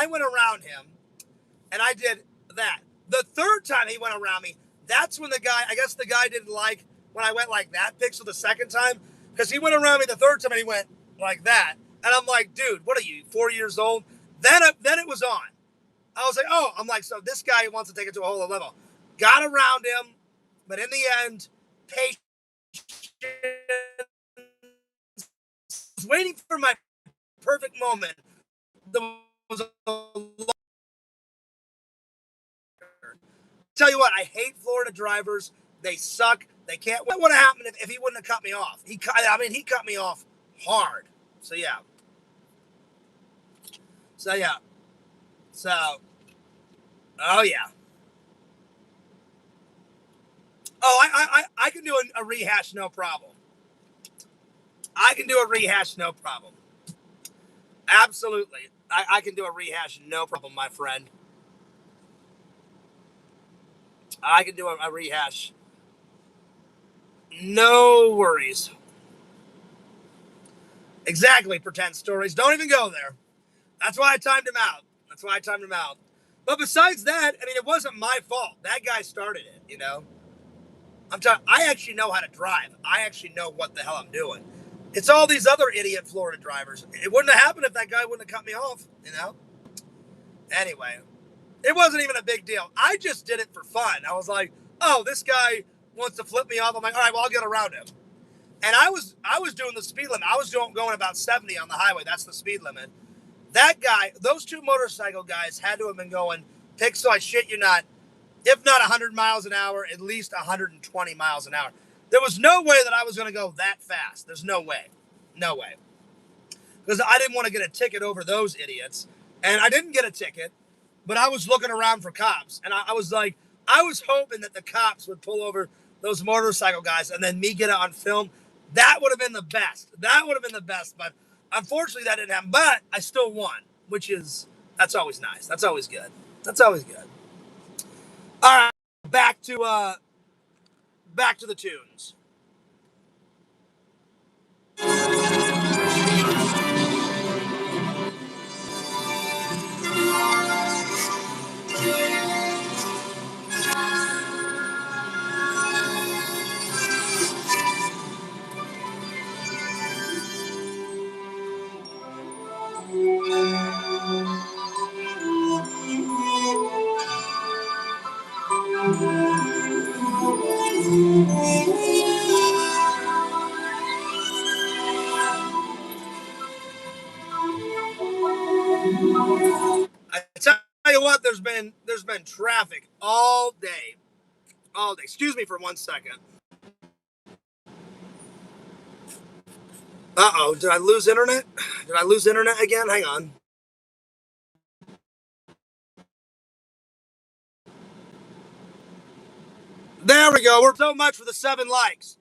went around him, and I did that. The third time he went around me, that's when the guy didn't like when I went like that, Pixel, the second time, because he went around me the third time, and he went like that. And I'm like, dude, what are you, 4 years old? Then it was on. I was like, oh, I'm like, so this guy wants to take it to a whole other level. Got around him, but in the end, patience. Was waiting for my perfect moment. There was tell you what, I hate Florida drivers. They suck. They can't. What would have happened if he wouldn't have cut me off? He cut me off hard. So yeah. Oh yeah. Oh, I can do a rehash, no problem. I can do a rehash, no problem. Absolutely. I can do a rehash, no problem, my friend. I can do a rehash. No worries. Exactly, Pretend Stories. Don't even go there. That's why I timed him out. But besides that, I mean, it wasn't my fault. That guy started it, you know? I actually know how to drive. I actually know what the hell I'm doing. It's all these other idiot Florida drivers. It wouldn't have happened if that guy wouldn't have cut me off, you know? Anyway, it wasn't even a big deal. I just did it for fun. I was like, oh, this guy wants to flip me off. I'm like, all right, well, I'll get around him. And I was doing the speed limit. I was going about 70 on the highway. That's the speed limit. That guy, those two motorcycle guys had to have been going, Pixel, I shit you not, if not 100 miles an hour, at least 120 miles an hour. There was no way that I was going to go that fast. There's no way. No way. Because I didn't want to get a ticket over those idiots. And I didn't get a ticket, but I was looking around for cops. And I was like, I was hoping that the cops would pull over those motorcycle guys and then me get it on film. That would have been the best. That would have been the best. But unfortunately, that didn't happen. But I still won, that's always nice. That's always good. That's always good. All right, back to the tunes. I tell you what, there's been traffic all day. All day. Excuse me for 1 second. Uh-oh, did I lose internet? Did I lose internet again? Hang on. There we go. We're so much for the 7 likes.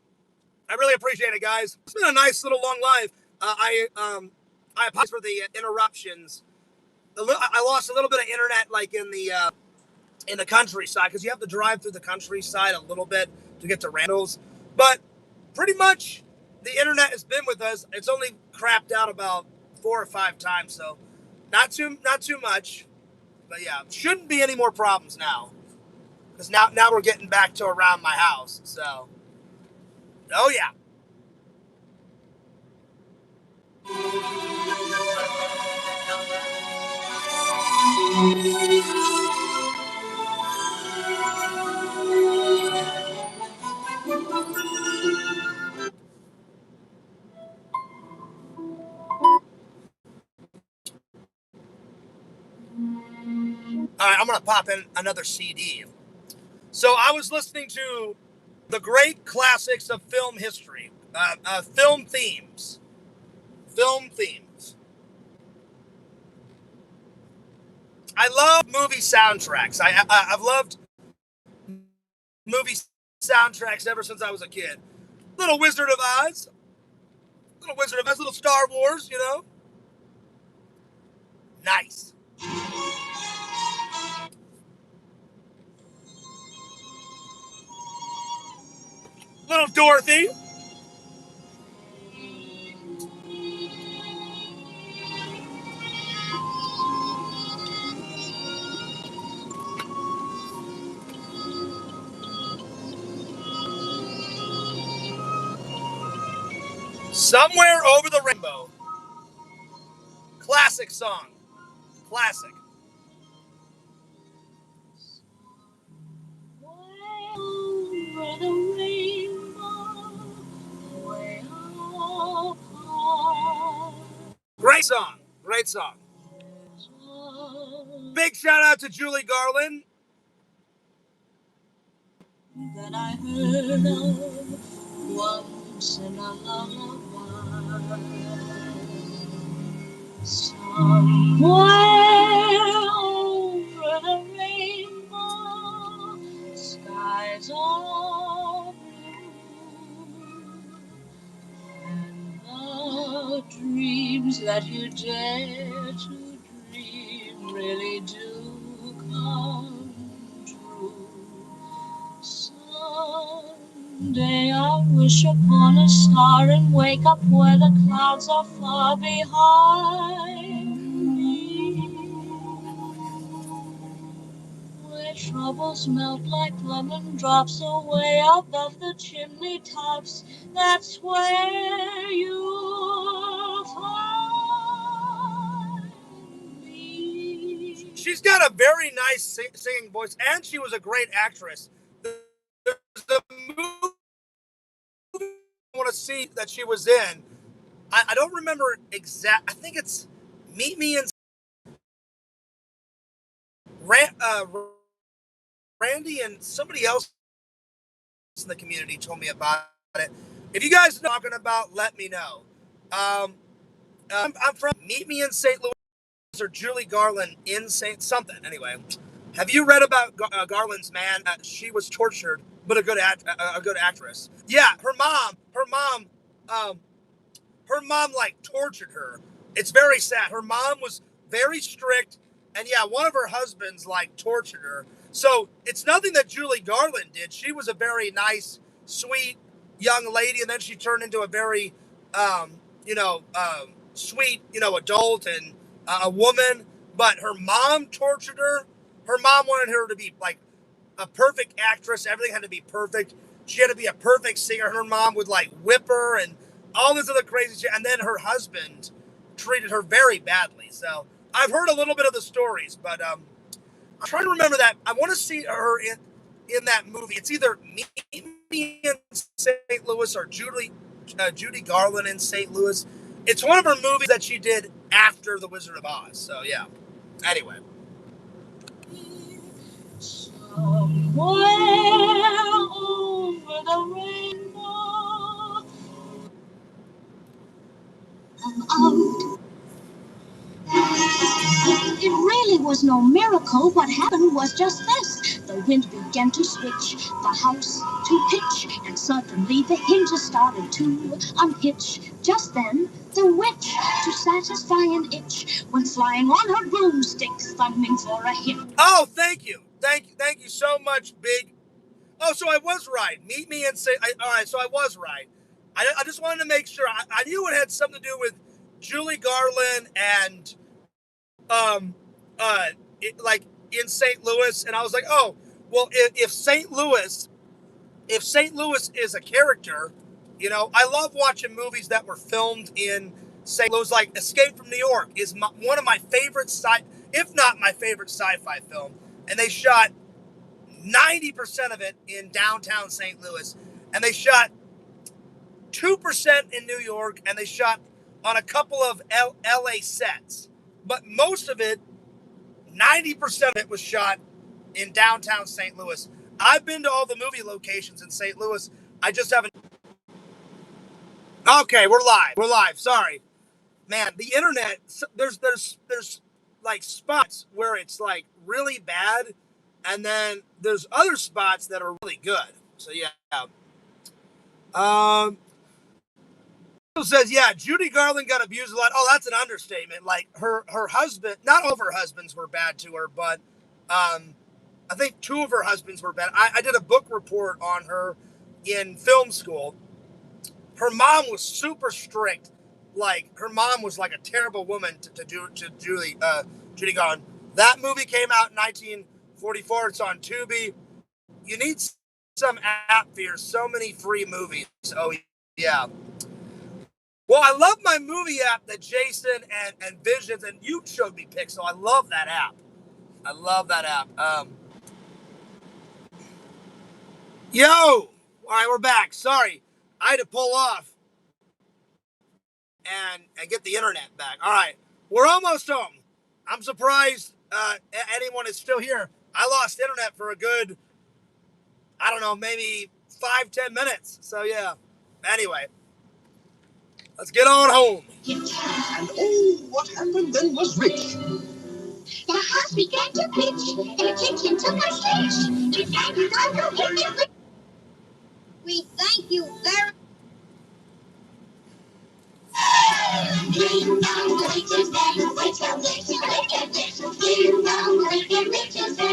I really appreciate it, guys. It's been a nice little long live. I apologize for the interruptions. I lost a little bit of internet, like in the countryside, because you have to drive through the countryside a little bit to get to Randels. But pretty much the internet has been with us. It's only crapped out about 4 or 5 times, so not too much. But yeah, shouldn't be any more problems now, because now we're getting back to around my house. So, oh yeah. All right, I'm going to pop in another CD. So I was listening to the great classics of film history, film themes. Film themes. I love movie soundtracks. I've loved movie soundtracks ever since I was a kid. Little Wizard of Oz. Little Star Wars, you know. Nice. Little Dorothy. Somewhere Over the Rainbow. Classic song. Classic. Over the rainbow, way up high. Great song. Great song. Big shout out to Julie Garland. That I heard of once in a lullaby. Somewhere over the rainbow, skies are blue, and the dreams that you dare to dream really do come true. Someday I'll wish upon a star and wake up where the clouds are far behind me. troubles melt like lemon drops away above the chimney tops. That's where you'll find me. She's got a very nice singing voice, and she was a great actress. There's a movie I want to see that she was in. I don't remember exact. I think it's Meet Me in Randy and somebody else in the community told me about it. If you guys know what I'm talking about, let me know. I'm from Meet Me in St. Louis or Julie Garland in St. something. Anyway, have you read about Garland's man? She was tortured, but a good actress. Yeah, um, her mom like tortured her. It's very sad. Her mom was very strict, and yeah, one of her husbands like tortured her. So it's nothing that Julie Garland did. She was a very nice, sweet young lady, and then she turned into a very, sweet, adult and a woman. But her mom tortured her. Her mom wanted her to be like a perfect actress. Everything had to be perfect. She had to be a perfect singer. Her mom would like whip her and all this other crazy shit. And then her husband treated her very badly. So I've heard a little bit of the stories, but I'm trying to remember that. I want to see her in that movie. It's either Meet Me in St. Louis or Judy Garland in St. Louis. It's one of her movies that she did after The Wizard of Oz. So yeah. Anyway. Somewhere over the rainbow, I'm out. It really was no miracle. What happened was just this. The wind began to switch, the house to pitch, and suddenly the hinges started to unhitch. Just then, the witch, to satisfy an itch, went flying on her broomstick, thumbing for a hit. Oh, thank you. Thank you so much, Big. Oh, so I was right. Meet Me and say. All right, so I was right. I just wanted to make sure. I knew it had something to do with Julie Garland and like in St. Louis, and I was like, oh, well, if St. Louis is a character, I love watching movies that were filmed in St. Louis. Like Escape from New York is one of my favorite if not my favorite sci-fi film, and they shot 90% of it in downtown St. Louis, and they shot 2% in New York, and they shot on a couple of LA sets. But most of it, 90% of it was shot in downtown St. Louis. I've been to all the movie locations in St. Louis. I just haven't. Okay, we're live. We're live. Sorry. Man, the internet, there's like spots where it's like really bad, and then there's other spots that are really good. So yeah. Says, yeah, Judy Garland got abused a lot. Oh, that's an understatement. Like her husband, not all of her husbands were bad to her, but I think two of her husbands were bad. I did a book report on her in film school. Her mom was super strict. Like her mom was like a terrible woman to Judy Garland. That movie came out in 1944. It's on Tubi. You need some app for your so many free movies. Oh yeah. Well, I love my movie app that Jason and Visions and you showed me Pixel. I love that app. I love that app. Yo! All right, we're back. Sorry. I had to pull off and get the internet back. All right. We're almost home. I'm surprised anyone is still here. I lost internet for a good, I don't know, maybe 5-10 minutes. So, yeah. Anyway. Let's get on home. And oh, what happened then was rich. The house began to pitch, and the kitchen took a stitch. It got you down to We thank you very Ding dong, the witch's den, wake up, witchy, wicked witch. Ding dong, the wicked witch's den.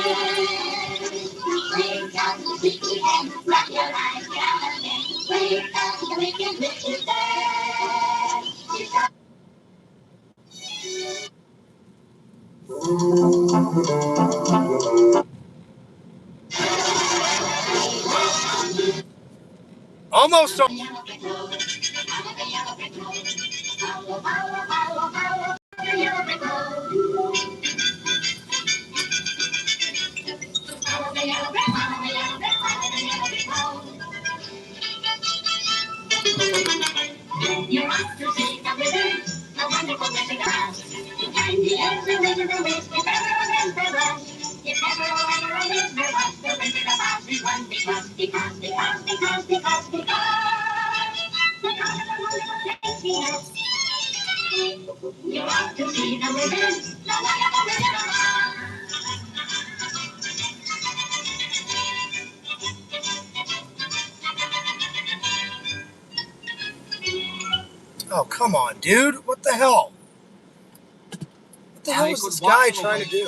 Wake up, the witchy den, rock your life down again. Wake up, the wicked witch's den. Almost home. You're off to see the wizard, the wonderful wizard of Oz. And the every wizard who is, if ever a wizard was. If ever a wizard was, the wizard of Oz is one because of the wonderful place he has. You're off to see the wizard, the wonderful wizard of Oz. Oh, come on, dude. What the hell? What the hell is this guy trying to do?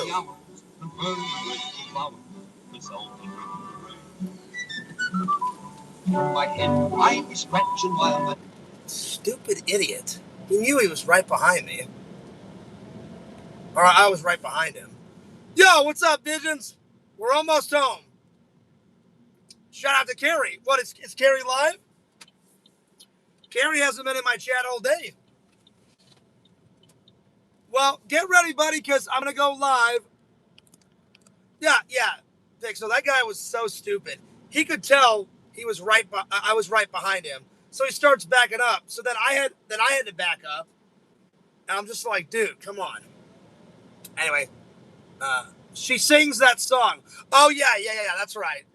Stupid idiot. He knew he was right behind me. Or I was right behind him. Yo, what's up, Visions? We're almost home. Shout out to Carrie. What, is Carrie live? Carrie hasn't been in my chat all day. Well, get ready, buddy, because I'm going to go live. Yeah. So that guy was so stupid. He could tell he was right. I was right behind him. So he starts backing up. So then I had to back up. And I'm just like, dude, come on. Anyway, she sings that song. Oh, yeah. That's right.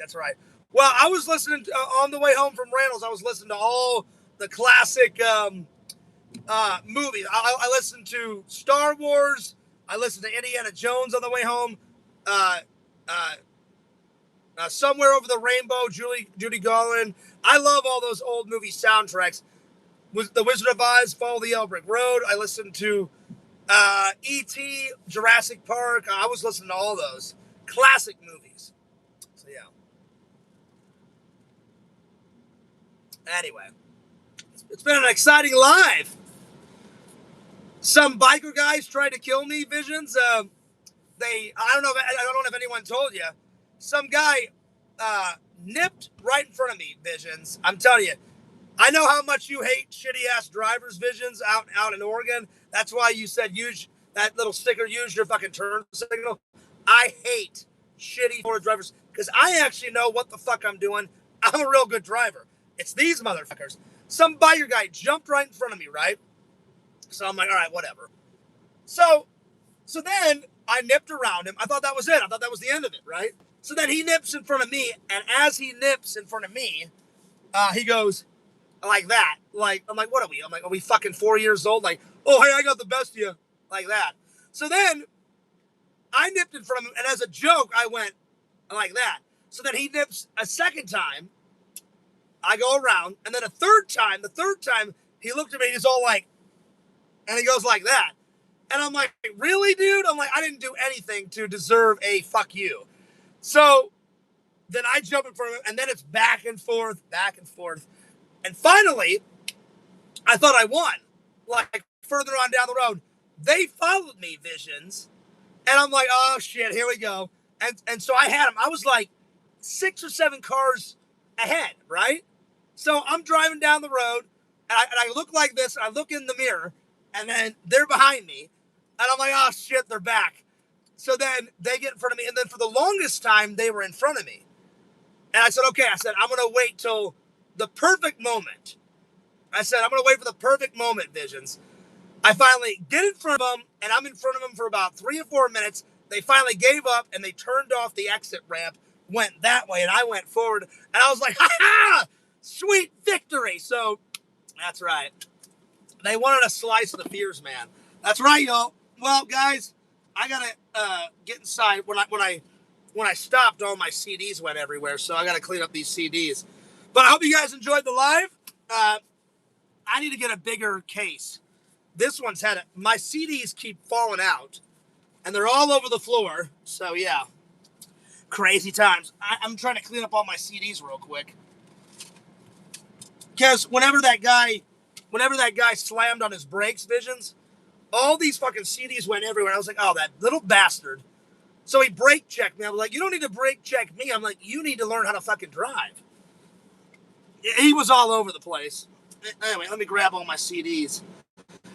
Well, I was listening to, on the way home from Randels. I was listening to all the classic movies. I listened to Star Wars. I listened to Indiana Jones on the way home. Somewhere Over the Rainbow, Judy Garland. I love all those old movie soundtracks. The Wizard of Oz, Follow the Yellow Brick Road. I listened to E.T., Jurassic Park. I was listening to all those classic movies. So, yeah. Anyway, it's been an exciting live. Some biker guys tried to kill me, Visions. I don't know if anyone told you. Some guy nipped right in front of me, Visions. I'm telling you. I know how much you hate shitty-ass drivers, Visions, out in Oregon. That's why you said use that little sticker, use your fucking turn signal. I hate shitty Florida drivers because I actually know what the fuck I'm doing. I'm a real good driver. It's these motherfuckers. Some biker guy jumped right in front of me, right? So I'm like, all right, whatever. So then I nipped around him. I thought that was it. I thought that was the end of it, right? So then he nips in front of me, and as he nips in front of me, he goes like that. Like, I'm like, what are we? I'm like, are we fucking 4 years old? Like, oh, hey, I got the best of you. Like that. So then I nipped in front of him, and as a joke, I went like that. So then he nips a second time. I go around, and then the third time, he looked at me, and he's all like, and he goes like that. And I'm like, really, dude? I'm like, I didn't do anything to deserve a fuck you. So then I jump in front of him, and then it's back and forth. And finally, I thought I won. Like, further on down the road, they followed me, Visions. And I'm like, oh, shit, here we go. And so I had him. I was like 6 or 7 cars ahead, right? So I'm driving down the road, and I look like this, and I look in the mirror, and then they're behind me. And I'm like, oh, shit, they're back. So then they get in front of me, and then for the longest time, they were in front of me. And I said, okay, I'm going to wait till the perfect moment. I'm going to wait for the perfect moment, Visions. I finally get in front of them, and I'm in front of them for about 3 or 4 minutes. They finally gave up, and they turned off the exit ramp, went that way, and I went forward. And I was like, ha-ha! Sweet victory! So, that's right. They wanted a slice of the fears, man. That's right, y'all. Well, guys, I got to get inside. When I stopped, all my CDs went everywhere, so I got to clean up these CDs. But I hope you guys enjoyed the live. I need to get a bigger case. This one's my CDs keep falling out, and they're all over the floor. So, yeah, crazy times. I'm trying to clean up all my CDs real quick. Because whenever that guy slammed on his brakes, Visions, all these fucking CDs went everywhere. I was like, oh, that little bastard. So he brake checked me. I was like, you don't need to brake check me. I'm like, you need to learn how to fucking drive. He was all over the place. Anyway, let me grab all my CDs.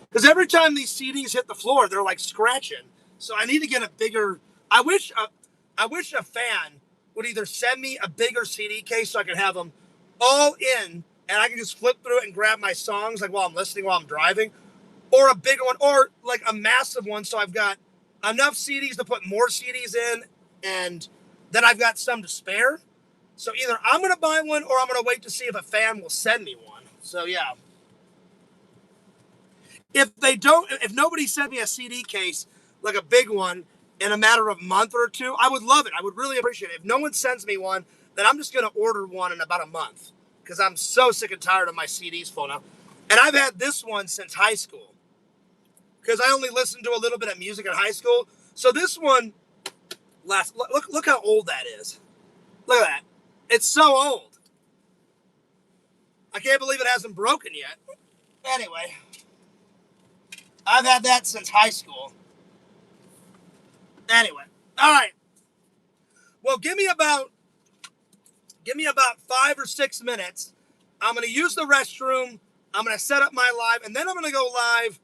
Because every time these CDs hit the floor, they're like scratching. So I need to get a bigger. I wish a fan would either send me a bigger CD case so I can have them all in, and I can just flip through it and grab my songs like while I'm listening, while I'm driving, or a bigger one, or like a massive one, so I've got enough CDs to put more CDs in, and then I've got some to spare. So either I'm gonna buy one, or I'm gonna wait to see if a fan will send me one. So yeah. If nobody sent me a CD case, like a big one, in a matter of a month or two, I would love it. I would really appreciate it. If no one sends me one, then I'm just going to order one in about a month because I'm so sick and tired of my CDs full now. And I've had this one since high school because I only listened to a little bit of music in high school. So this one, look how old that is. Look at that. It's so old. I can't believe it hasn't broken yet. Anyway, I've had that since high school. Anyway, all right. Well, give me about 5 or 6 minutes. I'm gonna use the restroom. I'm gonna set up my live, and then I'm gonna go live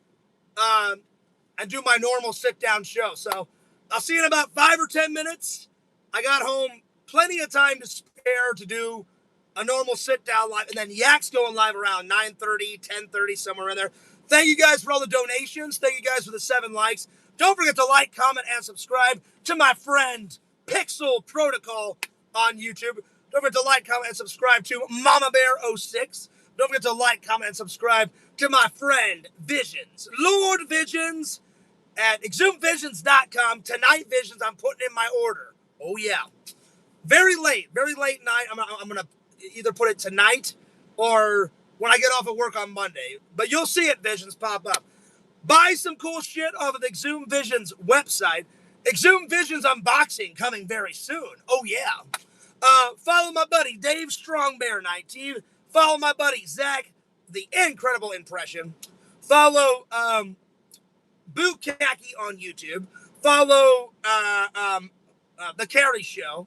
and do my normal sit-down show. So I'll see you in about 5 or 10 minutes. I got home plenty of time to spare to do a normal sit-down live, and then Yak's going live around 9:30, 10:30, somewhere in there. Thank you guys for all the donations. Thank you guys for the 7 likes. Don't forget to like, comment, and subscribe to my friend Pixel Protocol on YouTube. Don't forget to like, comment, and subscribe to Mama Bear 06. Don't forget to like, comment, and subscribe to my friend Visions, Lord Visions, at exhumevisions.com. Tonight Visions, I'm putting in my order. Oh yeah. Very late night. I'm going to either put it tonight or when I get off of work on Monday. But you'll see it, Visions, pop up. Buy some cool shit off of the Exhume Visions website. Exhume Visions unboxing coming very soon. Oh, yeah. Follow my buddy Dave Strongbear19. Follow my buddy Zach, the Incredible Impression. Follow Boo Khaki on YouTube. Follow The Carrie Show.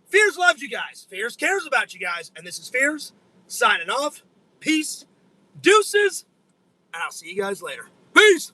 Fears loves you guys. Fears cares about you guys. And this is Fears signing off. Peace. Deuces. And I'll see you guys later. Peace.